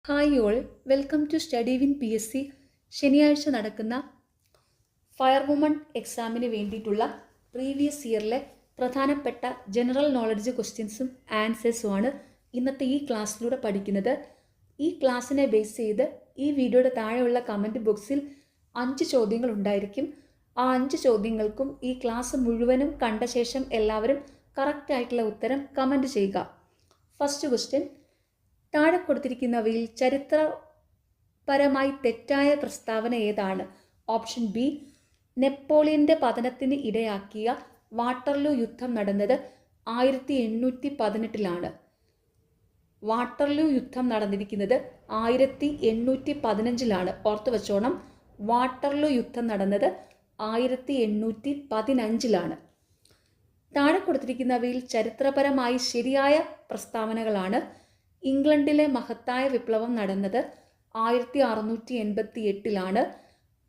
Hi all, welcome to study win PSC. ശനിയാഴ്ച നടക്കുന്ന firewoman എക്സാമിന് വേണ്ടിയിട്ടുള്ള പ്രീവിയസ് ഇയറിലെ പ്രധാനപ്പെട്ട ജനറൽ നോളജ് ക്വസ്റ്റ്യൻസും ആൻസേഴ്സുമാണ് ഇന്നത്തെ ഈ ക്ലാസ്സിലൂടെ പഠിക്കുന്നത്. ഈ ക്ലാസ്സിനെ ബേസ് ചെയ്ത് ഈ വീഡിയോയുടെ താഴെയുള്ള കമൻറ്റ് ബോക്സിൽ 5 ചോദ്യങ്ങൾ ഉണ്ടായിരിക്കും. ആ 5 ചോദ്യങ്ങൾക്കും ഈ ക്ലാസ് മുഴുവനും കണ്ട ശേഷം എല്ലാവരും കറക്റ്റായിട്ടുള്ള ഉത്തരം കമൻറ്റ് ചെയ്യുക. ഫസ്റ്റ് ക്വസ്റ്റ്യൻ: താഴെ കൊടുത്തിരിക്കുന്നവയിൽ ചരിത്രപരമായി തെറ്റായ പ്രസ്താവന ഏതാണ്? ഓപ്ഷൻ ബി: നെപ്പോളിയന്റെ പതനത്തിന് ഇടയാക്കിയ വാട്ടർലൂ യുദ്ധം നടന്നത് 1818 വാട്ടർലൂ യുദ്ധം നടന്നിരിക്കുന്നത് 1815 ഓർത്തു വെച്ചോണം. വാട്ടർലൂ യുദ്ധം നടന്നത് 1815. താഴെ കൊടുത്തിരിക്കുന്നവയിൽ ചരിത്രപരമായി ശരിയായ പ്രസ്താവനകളാണ്. ഇംഗ്ലണ്ടിലെ മഹത്തായ വിപ്ലവം നടന്നത് 1688.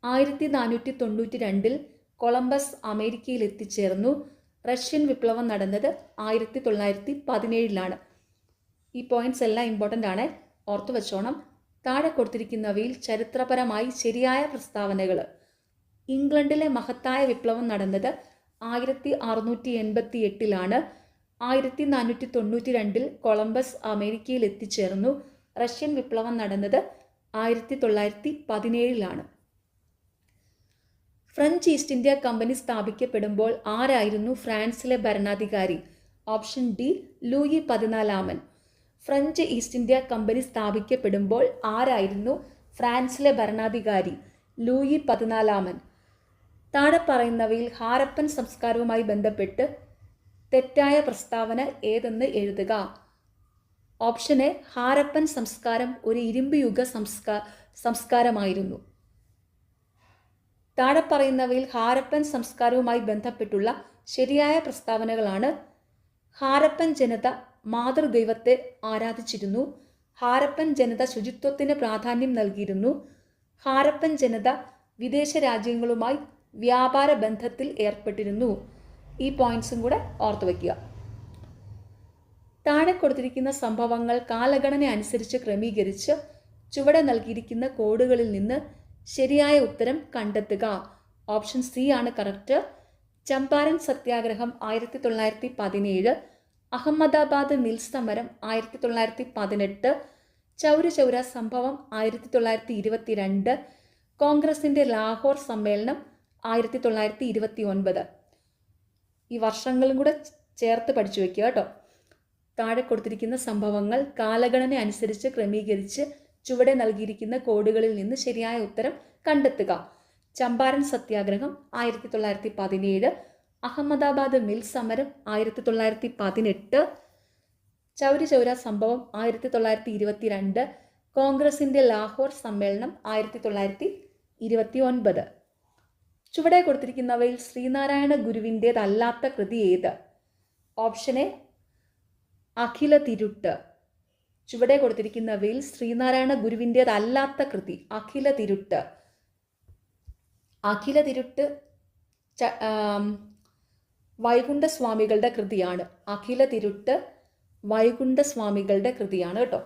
1492 കൊളംബസ് അമേരിക്കയിൽ എത്തിച്ചേർന്നു. റഷ്യൻ വിപ്ലവം നടന്നത് 1917. ഈ പോയിന്റ്സ് എല്ലാം ഇമ്പോർട്ടൻ്റ് ആണ്, ഓർത്തു വെച്ചോണം. താഴെ കൊടുത്തിരിക്കുന്നവയിൽ ചരിത്രപരമായി ശരിയായ പ്രസ്താവനകൾ: ഇംഗ്ലണ്ടിലെ മഹത്തായ വിപ്ലവം നടന്നത് 1688. 1492 കൊളംബസ് അമേരിക്കയിൽ എത്തിച്ചേർന്നു. റഷ്യൻ വിപ്ലവം നടന്നത് 1917. ഫ്രഞ്ച് ഈസ്റ്റ് ഇന്ത്യ കമ്പനി സ്ഥാപിക്കപ്പെടുമ്പോൾ ആരായിരുന്നു ഫ്രാൻസിലെ ഭരണാധികാരി? Option D: Louis 14. French East India company സ്ഥാപിക്കപ്പെടുമ്പോൾ ആരായിരുന്നു ഫ്രാൻസിലെ ഭരണാധികാരി? ലൂയി 14. താഴെ പറയുന്നവയിൽ ഹാരപ്പൻ സംസ്കാരവുമായി ബന്ധപ്പെട്ട് തെറ്റായ പ്രസ്താവന ഏതെന്ന് എഴുതുക. ഓപ്ഷൻ എ: ഹാരപ്പൻ സംസ്കാരം ഒരു ഇരുമ്പ് യുഗ സംസ്കാരമായിരുന്നു. താഴെ പറയുന്നവയിൽ ഹാരപ്പൻ സംസ്കാരവുമായി ബന്ധപ്പെട്ടുള്ള ശരിയായ പ്രസ്താവനകളാണ്: ഹാരപ്പൻ ജനത മാതൃദൈവത്തെ ആരാധിച്ചിരുന്നു. ഹാരപ്പൻ ജനത ശുചിത്വത്തിന് പ്രാധാന്യം നൽകിയിരുന്നു. ഹാരപ്പൻ ജനത വിദേശ രാജ്യങ്ങളുമായി വ്യാപാര ബന്ധത്തിൽ ഏർപ്പെട്ടിരുന്നു. ഈ പോയിന്റ്സും കൂടെ ഓർത്തു വയ്ക്കുക. താഴെ കൊടുത്തിരിക്കുന്ന സംഭവങ്ങൾ കാലഗണന അനുസരിച്ച് ക്രമീകരിച്ച് ചുവടെ നൽകിയിരിക്കുന്ന കോഡുകളിൽ നിന്ന് ശരിയായ ഉത്തരം കണ്ടെത്തുക. ഓപ്ഷൻ സി ആണ് കറക്റ്റ്. ചമ്പാരൻ സത്യാഗ്രഹം 1917. അഹമ്മദാബാദ് മിൽ സമരം 1918. ചൗരി ചൗര സംഭവം 1922. കോൺഗ്രസിന്റെ ലാഹോർ സമ്മേളനം 1929. ഈ വർഷങ്ങളും കൂടെ ചേർത്ത് പഠിച്ചു വയ്ക്കുക കേട്ടോ. താഴെ കൊടുത്തിരിക്കുന്ന സംഭവങ്ങൾ കാലഗണന അനുസരിച്ച് ക്രമീകരിച്ച് ചുവടെ നൽകിയിരിക്കുന്ന കോഡുകളിൽ നിന്ന് ശരിയായ ഉത്തരം കണ്ടെത്തുക. ചമ്പാരൻ സത്യാഗ്രഹം 1917. അഹമ്മദാബാദ് മിൽ സമരം 1918. ചൗരി ചൗര സംഭവം 1922. കോൺഗ്രസിന്റെ ലാഹോർ സമ്മേളനം 1929. ചുവടെ കൊടുത്തിരിക്കുന്നവയിൽ ശ്രീനാരായണ ഗുരുവിൻ്റേതല്ലാത്ത കൃതി ഏത്? ഓപ്ഷൻ എ: അഖില തിരുട്ട്. ചുവടെ കൊടുത്തിരിക്കുന്നവയിൽ ശ്രീനാരായണ ഗുരുവിൻ്റേതല്ലാത്ത കൃതി അഖില തിരുട്ട്. അഖില തിരുട്ട് വൈകുണ്ഠസ്വാമികളുടെ കൃതിയാണ്. അഖില തിരുട്ട് വൈകുണ്ഠസ്വാമികളുടെ കൃതിയാണ് കേട്ടോ.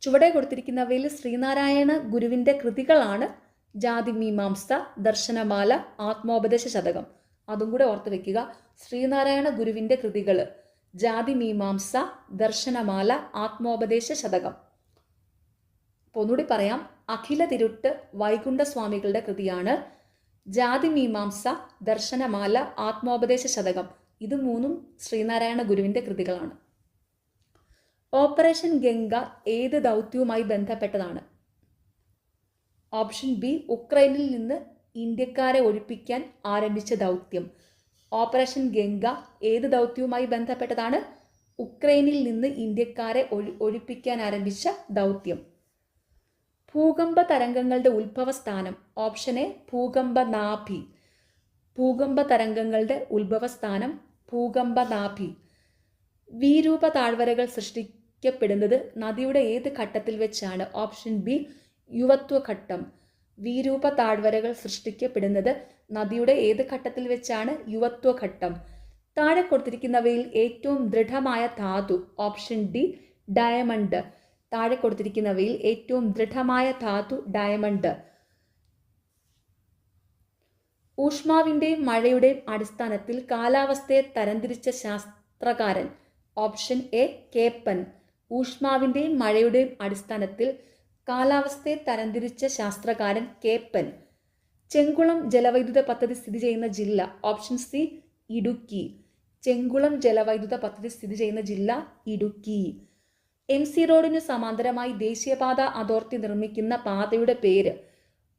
ചുവടെ കൊടുത്തിരിക്കുന്നവയിൽ ശ്രീനാരായണ ഗുരുവിൻ്റെ കൃതികളാണ് ജാതിമീമാംസ, ദർശനമാല, ആത്മോപദേശ ശതകം. അതും കൂടെ ഓർത്ത് വെക്കുക. ശ്രീനാരായണ ഗുരുവിൻ്റെ കൃതികൾ: ജാതിമീമാംസ, ദർശനമാല, ആത്മോപദേശ ശതകം. അപ്പോൾ ഒന്നുകൂടി പറയാം: അഖില തിരുട്ട് വൈകുണ്ഠസ്വാമികളുടെ കൃതിയാണ്. ജാതിമീമാംസ, ദർശനമാല, ആത്മോപദേശ ശതകം ഇത് മൂന്നും ശ്രീനാരായണ ഗുരുവിൻ്റെ കൃതികളാണ്. ഓപ്പറേഷൻ ഗംഗ ഏത് ദൗത്യവുമായി ബന്ധപ്പെട്ടതാണ്? ഓപ്ഷൻ ബി: ഉക്രൈനിൽ നിന്ന് ഇന്ത്യക്കാരെ ഒഴിപ്പിക്കാൻ ആരംഭിച്ച ദൗത്യം. ഓപ്പറേഷൻ ഗംഗ ഏത് ദൗത്യവുമായി ബന്ധപ്പെട്ടതാണ്? ഉക്രൈനിൽ നിന്ന് ഇന്ത്യക്കാരെ ഒഴിപ്പിക്കാൻ ആരംഭിച്ച ദൗത്യം. ഭൂകമ്പ തരംഗങ്ങളുടെ ഉത്ഭവസ്ഥാനം. Option A: ഭൂകമ്പനാഭി. ഭൂകമ്പ തരംഗങ്ങളുടെ ഉത്ഭവസ്ഥാനം ഭൂകമ്പനാഭി. വിരൂപ താഴ്വരകൾ സൃഷ്ടിക്കപ്പെടുന്നത് നദിയുടെ ഏത് ഘട്ടത്തിൽ വെച്ചാണ്? Option B: യുവത്വഘട്ടം. വിരൂപ താഴ്വരകൾ സൃഷ്ടിക്കപ്പെടുന്നത് നദിയുടെ ഏത് ഘട്ടത്തിൽ വെച്ചാണ്? യുവത്വഘട്ടം. താഴെ കൊടുത്തിരിക്കുന്നവയിൽ ഏറ്റവും ദൃഢമായ ധാതു. Option D: diamond. താഴെ കൊടുത്തിരിക്കുന്നവയിൽ ഏറ്റവും ദൃഢമായ ധാതു ഡയമണ്ട്. ഊഷ്മാവിൻ്റെയും മഴയുടെയും അടിസ്ഥാനത്തിൽ കാലാവസ്ഥയെ തരംതിരിച്ച ശാസ്ത്രകാരൻ. Option A കേപ്പൻ. ഊഷ്മാവിൻ്റെയും മഴയുടെയും അടിസ്ഥാനത്തിൽ കാലാവസ്ഥയെ തരംതിരിച്ച ശാസ്ത്രകാരൻ കേപ്പൻ. ചെങ്കുളം ജലവൈദ്യുത പദ്ധതി സ്ഥിതി ചെയ്യുന്ന ജില്ല. Option C Idukki. ചെങ്കുളം ജലവൈദ്യുത പദ്ധതി സ്ഥിതി ചെയ്യുന്ന ജില്ല ഇടുക്കി. MC റോഡിനു സമാന്തരമായി ദേശീയപാത അതോറിറ്റി നിർമ്മിക്കുന്ന പാതയുടെ പേര്.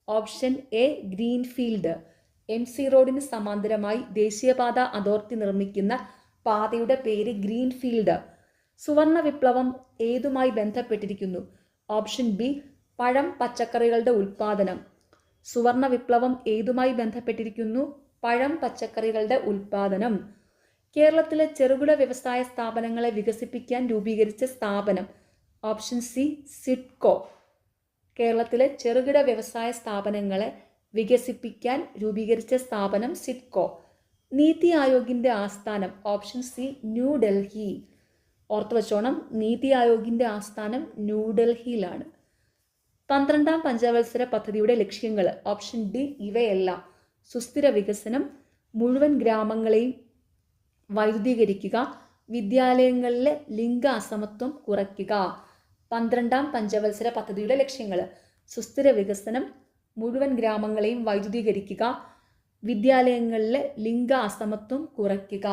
Option A greenfield. MC റോഡിന് സമാന്തരമായി ദേശീയപാത അതോറിറ്റി നിർമ്മിക്കുന്ന പാതയുടെ പേര് ഗ്രീൻഫീൽഡ്. സുവർണ വിപ്ലവം ഏതുമായി ബന്ധപ്പെട്ടിരിക്കുന്നു? ഓപ്ഷൻ ബി പഴം പച്ചക്കറികളുടെ ഉൽപാദനം. സുവർണ വിപ്ലവം ഏതുമായി ബന്ധപ്പെട്ടിരിക്കുന്നു? പഴം പച്ചക്കറികളുടെ ഉൽപാദനം. കേരളത്തിലെ ചെറുകിട വ്യവസായ സ്ഥാപനങ്ങളെ വികസിപ്പിക്കാൻ രൂപീകരിച്ച സ്ഥാപനം. Option C SIDCO. കേരളത്തിലെ ചെറുകിട വ്യവസായ സ്ഥാപനങ്ങളെ വികസിപ്പിക്കാൻ രൂപീകരിച്ച സ്ഥാപനം സിഡ്കോ. നീതി ആയോഗിൻ്റെ ആസ്ഥാനം. Option C New Delhi. ഓർത്തു വച്ചോണം, നീതി ആയോഗിൻ്റെ ആസ്ഥാനം ന്യൂഡൽഹിയിലാണ്. 12ാം പഞ്ചവത്സര പദ്ധതിയുടെ ലക്ഷ്യങ്ങൾ. ഓപ്ഷൻ ഡി ഇവയെല്ലാം. സുസ്ഥിര വികസനം, മുഴുവൻ ഗ്രാമങ്ങളെയും വൈദ്യുതീകരിക്കുക, വിദ്യാലയങ്ങളിലെ ലിംഗ അസമത്വം കുറയ്ക്കുക. 12ാം പഞ്ചവത്സര പദ്ധതിയുടെ ലക്ഷ്യങ്ങൾ: സുസ്ഥിര വികസനം, മുഴുവൻ ഗ്രാമങ്ങളെയും വൈദ്യുതീകരിക്കുക, വിദ്യാലയങ്ങളിലെ ലിംഗ അസമത്വം കുറയ്ക്കുക.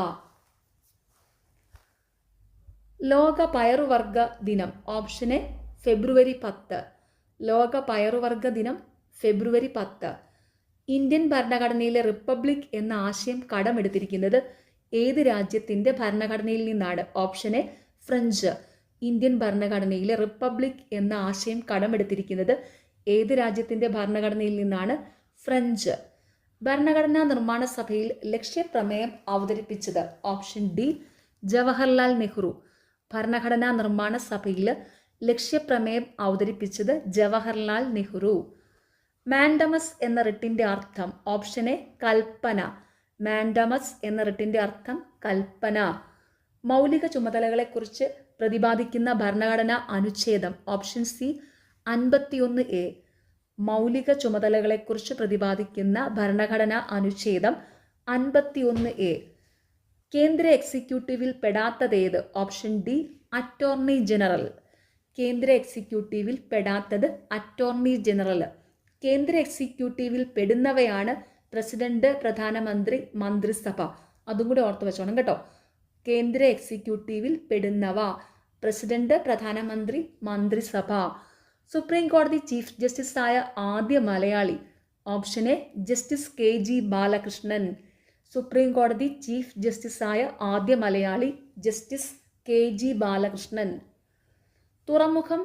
ലോക പയറുവർഗ ദിനം. ഓപ്ഷൻ എ ഫെബ്രുവരി 10. ലോക പയറുവർഗ ദിനം ഫെബ്രുവരി 10. ഇന്ത്യൻ ഭരണഘടനയിലെ റിപ്പബ്ലിക് എന്ന ആശയം കടമെടുത്തിരിക്കുന്നത് ഏത് രാജ്യത്തിൻ്റെ ഭരണഘടനയിൽ നിന്നാണ്? Option A French. ഇന്ത്യൻ ഭരണഘടനയിലെ റിപ്പബ്ലിക് എന്ന ആശയം കടമെടുത്തിരിക്കുന്നത് ഏത് രാജ്യത്തിൻ്റെ ഭരണഘടനയിൽ നിന്നാണ്? ഫ്രഞ്ച്. ഭരണഘടനാ നിർമ്മാണ സഭയിൽ ലക്ഷ്യപ്രമേയം അവതരിപ്പിച്ചത്. Option D Jawaharlal Nehru. ഭരണഘടനാ നിർമ്മാണ സഭയിൽ ലക്ഷ്യപ്രമേയം അവതരിപ്പിച്ചത് ജവഹർലാൽ നെഹ്റു. മാൻഡമസ് എന്ന റിട്ടിൻ്റെ അർത്ഥം. Option A Kalpana. മാൻഡമസ് എന്ന റിട്ടിൻ്റെ അർത്ഥം കൽപ്പന. മൗലിക ചുമതലകളെക്കുറിച്ച് പ്രതിപാദിക്കുന്ന ഭരണഘടനാ അനുച്ഛേദം. Option C 51A. മൗലിക ചുമതലകളെക്കുറിച്ച് പ്രതിപാദിക്കുന്ന ഭരണഘടനാ അനുച്ഛേദം 51A. കേന്ദ്ര എക്സിക്യൂട്ടീവിൽ പെടാത്തതേത്? Option D attorney general. കേന്ദ്ര എക്സിക്യൂട്ടീവിൽ പെടാത്തത് അറ്റോർണി ജനറൽ. കേന്ദ്ര എക്സിക്യൂട്ടീവിൽ പെടുന്നവയാണ് പ്രസിഡന്റ്, പ്രധാനമന്ത്രി, മന്ത്രിസഭ. അതും കൂടി ഓർത്തു വെച്ചോണം കേട്ടോ. കേന്ദ്ര എക്സിക്യൂട്ടീവിൽ പെടുന്നവ: പ്രസിഡന്റ്, പ്രധാനമന്ത്രി, മന്ത്രിസഭ. സുപ്രീം കോടതി ചീഫ് ജസ്റ്റിസായ ആദ്യ Malayali. Option A justice KG Balakrishnan. Supreme കോടതി ചീഫ് ജസ്റ്റിസായ ആദ്യ മലയാളി ജസ്റ്റിസ് KG ബാലകൃഷ്ണൻ. തുറമുഖം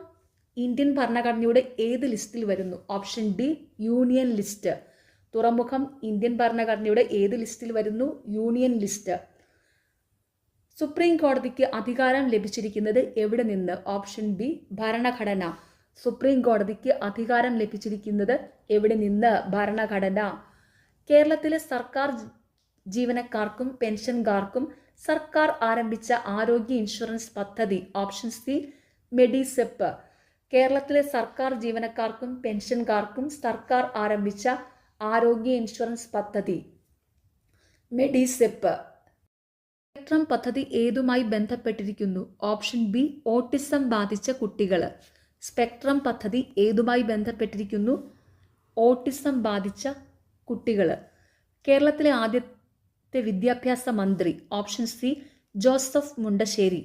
ഇന്ത്യൻ ഭരണഘടനയുടെ ഏത് ലിസ്റ്റിൽ വരുന്നു? Option D union list. തുറമുഖം ഇന്ത്യൻ ഭരണഘടനയുടെ ഏത് ലിസ്റ്റിൽ വരുന്നു? Union list. സുപ്രീം കോടതിക്ക് അധികാരം ലഭിച്ചിരിക്കുന്നത് എവിടെ നിന്ന്? ഓപ്ഷൻ ബി ഭരണഘടന. സുപ്രീം കോടതിക്ക് അധികാരം ലഭിച്ചിരിക്കുന്നത് എവിടെ നിന്ന്? ഭരണഘടന. കേരളത്തിലെ സർക്കാർ ജീവനക്കാർക്കും പെൻഷൻകാർക്കും സർക്കാർ ആരംഭിച്ച ആരോഗ്യ ഇൻഷുറൻസ് പദ്ധതി. Option C MEDISEP. കേരളത്തിലെ സർക്കാർ ജീവനക്കാർക്കും പെൻഷൻകാർക്കും സർക്കാർ ആരംഭിച്ച ആരോഗ്യ ഇൻഷുറൻസ് പദ്ധതി മെഡിസെപ്പ്. സ്പെക്ട്രം പദ്ധതി ഏതുമായി ബന്ധപ്പെട്ടിരിക്കുന്നു? ഓപ്ഷൻ ബി ഓട്ടിസം ബാധിച്ച കുട്ടികൾ. സ്പെക്ട്രം പദ്ധതി ഏതുമായി ബന്ധപ്പെട്ടിരിക്കുന്നു? ഓട്ടിസം ബാധിച്ച കുട്ടികൾ. കേരളത്തിലെ ആദ്യത്തെ വിദ്യാഭ്യാസ മന്ത്രി. Option C Joseph Mundassery.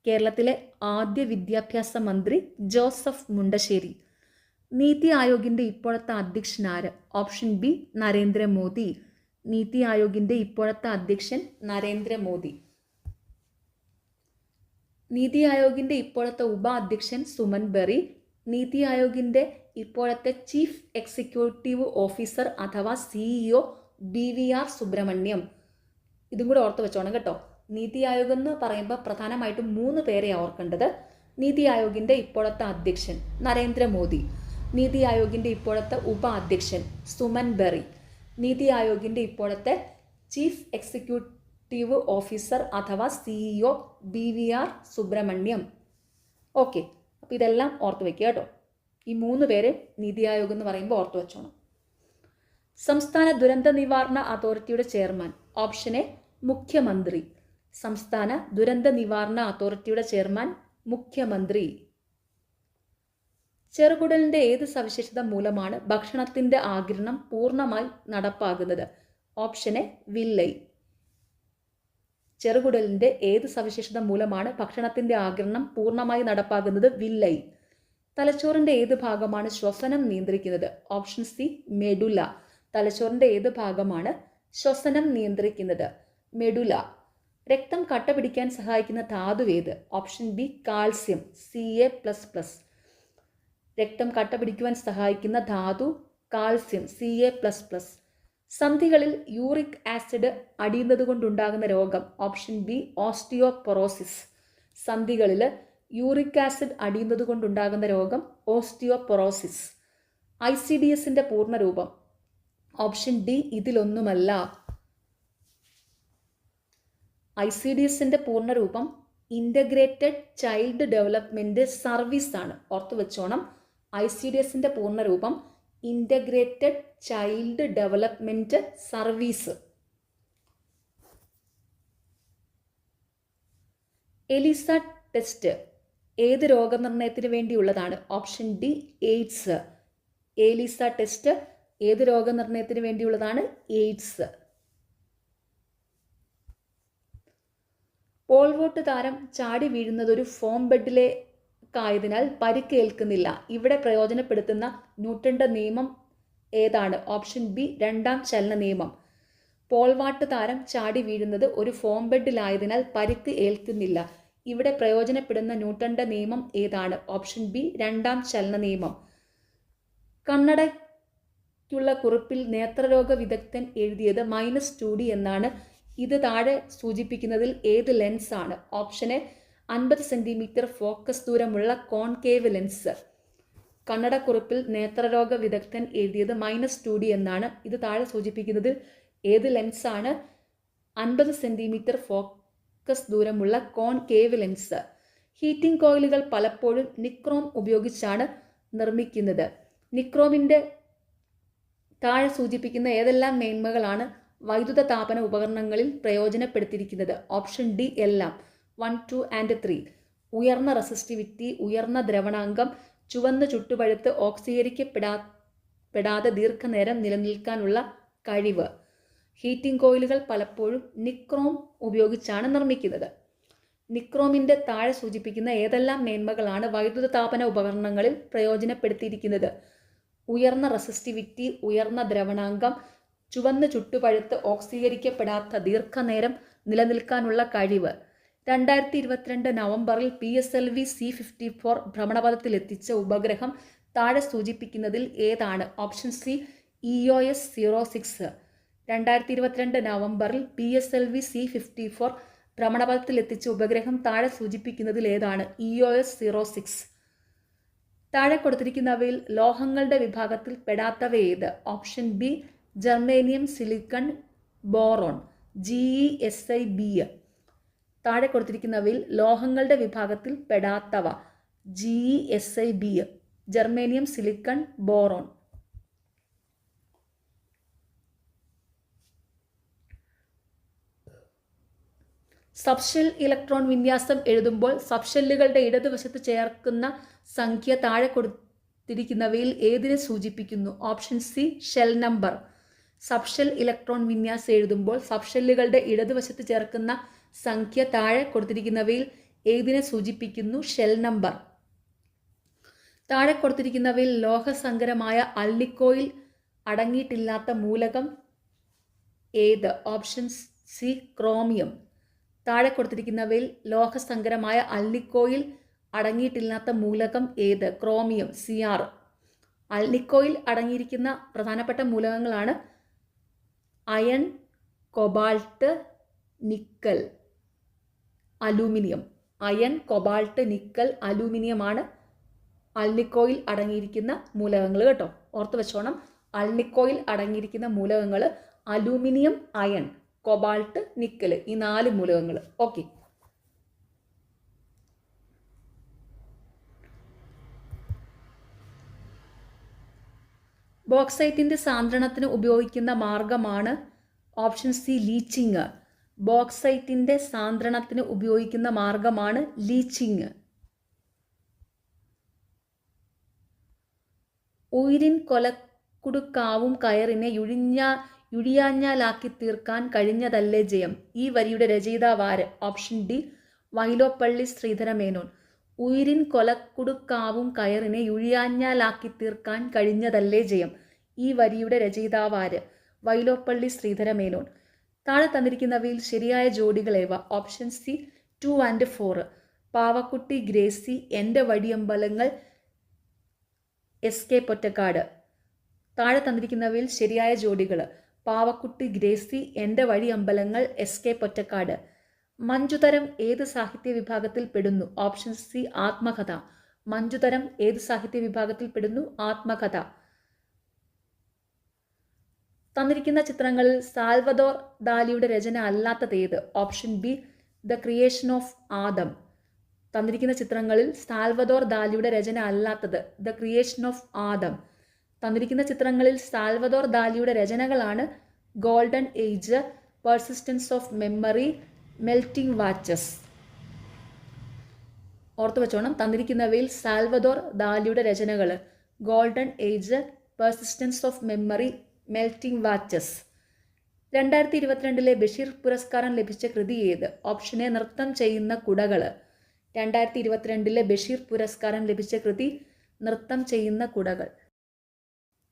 കേരളത്തിലെ ആദ്യ വിദ്യാഭ്യാസ മന്ത്രി ജോസഫ് മുണ്ടശ്ശേരി. നീതി ആയോഗിൻ്റെ ഇപ്പോഴത്തെ അധ്യക്ഷൻ ആര്? Option B Narendra Modi. നീതി ആയോഗിൻ്റെ ഇപ്പോഴത്തെ അധ്യക്ഷൻ നരേന്ദ്രമോദി. നീതി ആയോഗിൻ്റെ ഇപ്പോഴത്തെ ഉപാധ്യക്ഷൻ സുമൻ ബെറി. നീതി ആയോഗിൻ്റെ ഇപ്പോഴത്തെ ചീഫ് എക്സിക്യൂട്ടീവ് ഓഫീസർ അഥവാ CEO BVR സുബ്രഹ്മണ്യം. ഇതും കൂടെ ഓർത്ത് വെച്ചോണം കേട്ടോ. നീതി ആയോഗ് എന്ന് പറയുമ്പോൾ പ്രധാനമായിട്ടും 3 പേരെയാണ് ഓർക്കേണ്ടത്. നീതി ആയോഗിൻ്റെ ഇപ്പോഴത്തെ അധ്യക്ഷൻ നരേന്ദ്രമോദി. നീതി ആയോഗിൻ്റെ ഇപ്പോഴത്തെ ഉപാധ്യക്ഷൻ സുമൻ ബെറി. നീതി ആയോഗിൻ്റെ ഇപ്പോഴത്തെ ചീഫ് എക്സിക്യൂട്ടീവ് ഓഫീസർ അഥവാ CEO BVR സുബ്രഹ്മണ്യം. ഓക്കെ, അപ്പോൾ ഇതെല്ലാം ഓർത്ത് വയ്ക്കുക കേട്ടോ. ഈ 3 പേരെ നീതി ആയോഗ് എന്ന് പറയുമ്പോൾ ഓർത്ത് വെച്ചോണം. സംസ്ഥാന ദുരന്ത നിവാരണ അതോറിറ്റിയുടെ ചെയർമാൻ. ഓപ്ഷൻ എ മുഖ്യമന്ത്രി. സംസ്ഥാന ദുരന്ത നിവാരണ അതോറിറ്റിയുടെ ചെയർമാൻ മുഖ്യമന്ത്രി. ചെറുകുടലിന്റെ ഏത് സവിശേഷത മൂലമാണ് ഭക്ഷണത്തിന്റെ ആഗിരണം പൂർണ്ണമായി നടപ്പാകുന്നത്? Option A villi. ചെറുകുടലിന്റെ ഏത് സവിശേഷത മൂലമാണ് ഭക്ഷണത്തിന്റെ ആഗിരണം പൂർണ്ണമായി നടപ്പാകുന്നത്? വില്ലൈ. തലച്ചോറിന്റെ ഏത് ഭാഗമാണ് ശ്വസനം നിയന്ത്രിക്കുന്നത്? Option C medulla. തലച്ചോറിന്റെ ഏത് ഭാഗമാണ് ശ്വസനം നിയന്ത്രിക്കുന്നത്? മെഡുല. രക്തം കട്ട പിടിക്കാൻ സഹായിക്കുന്ന ധാതു ഏത്? Option B calcium, Ca++. രക്തം കട്ട പിടിക്കുവാൻ സഹായിക്കുന്ന ധാതു കാൽസ്യം, Ca++. സന്ധികളിൽ യൂറിക് ആസിഡ് അടിയുന്നത് കൊണ്ടുണ്ടാകുന്ന രോഗം? Option B osteoporosis. സന്ധികളിൽ യൂറിക് ആസിഡ് അടിയുന്നത് കൊണ്ടുണ്ടാകുന്ന രോഗം ഓസ്റ്റിയോപൊറോസിസ്. ICDSന്റെ പൂർണ്ണരൂപം? Option D ഇതിലൊന്നുമല്ല. ICDSന്റെ പൂർണ്ണരൂപം ഇൻ്റഗ്രേറ്റഡ് ചൈൽഡ് ഡെവലപ്മെൻറ്റ് സർവീസ് ആണ്. ഓർത്തു വെച്ചോണം. ICDSന്റെ പൂർണ്ണരൂപം integrated child development service. ELISA test ഏത് രോഗനിർണയത്തിന് വേണ്ടിയുള്ളതാണ്? Option D AIDS. ELISA test ഏത് രോഗനിർണയത്തിന് വേണ്ടിയുള്ളതാണ്? എയ്ഡ്സ്. പോൾവോട്ട് താരം ചാടി വീഴുന്നത് ഒരു ഫോം ബെഡിലേക്കായതിനാൽ പരിക്കേൽക്കുന്നില്ല. ഇവിടെ പ്രയോജനപ്പെടുത്തുന്ന ന്യൂട്ടന്റെ നിയമം ഏതാണ്? ഓപ്ഷൻ ബി രണ്ടാം ചലന നിയമം. പോൾവാട്ട് താരം ചാടി വീഴുന്നത് ഒരു ഫോം ബെഡിലായതിനാൽ പരിക്ക് ഏൽക്കുന്നില്ല. ഇവിടെ പ്രയോജനപ്പെടുന്ന ന്യൂട്ടന്റെ നിയമം ഏതാണ്? ഓപ്ഷൻ ബി രണ്ടാം ചലന നിയമം. കണ്ണടയ്ക്കുള്ള കുറിപ്പിൽ നേത്രരോഗ വിദഗ്ധൻ എഴുതിയത് -2D എന്നാണ്. ഇത് താഴെ സൂചിപ്പിക്കുന്നതിൽ ഏത് ലെൻസ് ആണ്? ഓപ്ഷൻ എ 50 സെന്റിമീറ്റർ ഫോക്കസ് ദൂരമുള്ള കോൺകേവ് ലെൻസ്. കണ്ണടക്കുറിപ്പിൽ നേത്രരോഗ വിദഗ്ധൻ എഴുതിയത് -2D എന്നാണ്. ഇത് താഴെ സൂചിപ്പിക്കുന്നതിൽ ഏത് ലെൻസ് ആണ്? 50 സെന്റിമീറ്റർ ഫോക്കസ് ദൂരമുള്ള കോൺകേവ് ലെൻസ്. ഹീറ്റിംഗ് കോയിലുകൾ പലപ്പോഴും നിക്രോം ഉപയോഗിച്ചാണ് നിർമ്മിക്കുന്നത്. നിക്രോമിൻ്റെ താഴെ സൂചിപ്പിക്കുന്ന ഏതെല്ലാം മേന്മകളാണ് വൈദ്യുത താപന ഉപകരണങ്ങളിൽ പ്രയോജനപ്പെടുത്തിയിരിക്കുന്നത്? ഓപ്ഷൻ ഡി എല്ലാം. 1, 2 and 3. ഉയർന്ന റെസിസ്റ്റിവിറ്റി, ഉയർന്ന ദ്രവണാങ്കം, ചുവന്ന് ചുട്ടുപഴുത്ത് ഓക്സീകരിക്കപ്പെടാതെ ദീർഘനേരം നിലനിൽക്കാനുള്ള കഴിവ്. ഹീറ്റിംഗ് കോയിലുകൾ പലപ്പോഴും നിക്രോം ഉപയോഗിച്ചാണ് നിർമ്മിക്കുന്നത്. നിക്രോമിൻ്റെ താഴെ സൂചിപ്പിക്കുന്ന ഏതെല്ലാം മേന്മകളാണ് വൈദ്യുത താപന ഉപകരണങ്ങളിൽ പ്രയോജനപ്പെടുത്തിയിരിക്കുന്നത്? ഉയർന്ന റെസിസ്റ്റിവിറ്റി, ഉയർന്ന ദ്രവണാങ്കം, ചുവന്ന് ചുട്ടുപഴുത്ത് ഓക്സീകരിക്കപ്പെടാത്ത ദീർഘനേരം നിലനിൽക്കാനുള്ള കഴിവ്. 2022 നവംബറിൽ PSLV C-54 ഭ്രമണപഥത്തിലെത്തിച്ച ഉപഗ്രഹം താഴെ സൂചിപ്പിക്കുന്നതിൽ ഏതാണ്? Option C EOS-06. 2022 നവംബറിൽ PSLV C-54 ഭ്രമണപഥത്തിലെത്തിച്ച ഉപഗ്രഹം താഴെ സൂചിപ്പിക്കുന്നതിൽ ഏതാണ്? EOS-06. താഴെ കൊടുത്തിരിക്കുന്നവയിൽ ലോഹങ്ങളുടെ വിഭാഗത്തിൽ പെടാത്തവ ഏത്? Option B germanium, silicon, boron, GeSiB. താഴെ കൊടുത്തിരിക്കുന്നവയിൽ ലോഹങ്ങളുടെ വിഭാഗത്തിൽ പെടാത്തവ GeSiB, germanium, silicon, boron. Subshell electron വിന്യാസം എഴുതുമ്പോൾ സബ്ഷെല്ലുകളുടെ ഇടതുവശത്ത് ചേർക്കുന്ന സംഖ്യ താഴെ കൊടുത്തിരിക്കുന്നവയിൽ ഏതിനെ സൂചിപ്പിക്കുന്നു? Option C shell number. Subshell electron വിന്യാസം എഴുതുമ്പോൾ സബ്ഷെല്ലുകളുടെ ഇടതുവശത്ത് ചേർക്കുന്ന സംഖ്യ താഴെ കൊടുത്തിരിക്കുന്നവയിൽ ഏതിനെ സൂചിപ്പിക്കുന്നു? Shell number. താഴെ കൊടുത്തിരിക്കുന്നവയിൽ ലോഹസങ്കരമായ അൾണിക്കോയിൽ അടങ്ങിയിട്ടില്ലാത്ത മൂലകം ഏത്? Option C chromium. താഴെ കൊടുത്തിരിക്കുന്നവയിൽ ലോഹസങ്കരമായ അൾണിക്കോയിൽ അടങ്ങിയിട്ടില്ലാത്ത മൂലകം ഏത്? Chromium, Cr. അൾണിക്കോയിൽ അടങ്ങിയിരിക്കുന്ന പ്രധാനപ്പെട്ട മൂലകങ്ങളാണ് iron, cobalt, nickel, aluminium. Iron, cobalt, nickel, അലൂമിനിയമാണ് അൾണിക്കോയിൽ അടങ്ങിയിരിക്കുന്ന മൂലകങ്ങൾ കേട്ടോ. ഓർത്ത് വെച്ചോണം. അൾണിക്കോയിൽ അടങ്ങിയിരിക്കുന്ന മൂലകങ്ങൾ അലൂമിനിയം, അയൺ, കൊബാൾട്ട്, നിക്കൽ, ഈ 4 മൂലകങ്ങൾ. ഓക്കെ. ബോക്സൈറ്റിൻ്റെ സാന്ദ്രണത്തിന് ഉപയോഗിക്കുന്ന മാർഗമാണ് ഓപ്ഷൻ സി ലീച്ചിങ്. ബോക്സൈറ്റിൻ്റെ സാന്ദ്രണത്തിന് ഉപയോഗിക്കുന്ന മാർഗമാണ് ലീച്ചിങ്. ഉയിരിൻ കൊലക്കുടുക്കാവും കയറിനെ യുഴിയാഞ്ഞാലാക്കി തീർക്കാൻ കഴിഞ്ഞതല്ലേ ജയം. ഈ വരിയുടെ രചയിതാവാര്? Option D Vyloppilly Sreedhara Menon. ഉയിരിൻ കൊലക്കുടുക്കാവും കയറിനെ യുഴിയാഞ്ഞാലാക്കി തീർക്കാൻ കഴിഞ്ഞതല്ലേ ജയം. ഈ വരിയുടെ രചയിതാവാര്? വൈലോപ്പള്ളി ശ്രീധരമേനോൻ. താഴെ തന്നിരിക്കുന്നവയിൽ ശരിയായ ജോഡികളേവ? Option C 2 and 4. പാവക്കുട്ടി ഗ്രേസി, എൻ്റെ വടിയമ്പലങ്ങൾ, SK പൊറ്റക്കാട്. താഴെ തന്നിരിക്കുന്നവയിൽ ശരിയായ ജോഡികൾ: പാവക്കുട്ടി ഗ്രേസി, എൻ്റെ വഴിയമ്പലങ്ങൾ, SK പൊറ്റക്കാട്. മഞ്ജുതരം ഏത് സാഹിത്യ വിഭാഗത്തിൽ പെടുന്നു? ഓപ്ഷൻ സി ആത്മകഥ. മഞ്ജുതരം ഏത് സാഹിത്യ വിഭാഗത്തിൽ പെടുന്നു? ആത്മകഥ. തന്നിരിക്കുന്ന ചിത്രങ്ങളിൽ സാൽവദോർ ദാലിയുടെ രചന അല്ലാത്തതേത്? Option B the creation of Adam. തന്നിരിക്കുന്ന ചിത്രങ്ങളിൽ സാൽവദോർ ദാലിയുടെ രചന അല്ലാത്തത് ദ ക്രിയേഷൻ ഓഫ് ആദം. തന്നിരിക്കുന്ന ചിത്രങ്ങളിൽ സാൽവദോർ ദാലിയുടെ രചനകളാണ് golden age, persistence of memory, melting watches. ഓർത്തു വെച്ചോണം, തന്നിരിക്കുന്നവയിൽ സാൽവദോർ ദാലിയുടെ രചനകൾ golden age, persistence of memory, melting watches. 2022 Basheer പുരസ്കാരം ലഭിച്ച കൃതി ഏത്? ഓപ്ഷൻ എ നൃത്തം ചെയ്യുന്ന കുടകൾ. 2022 ബഷീർ പുരസ്കാരം ലഭിച്ച കൃതി നൃത്തം ചെയ്യുന്ന കുടകൾ.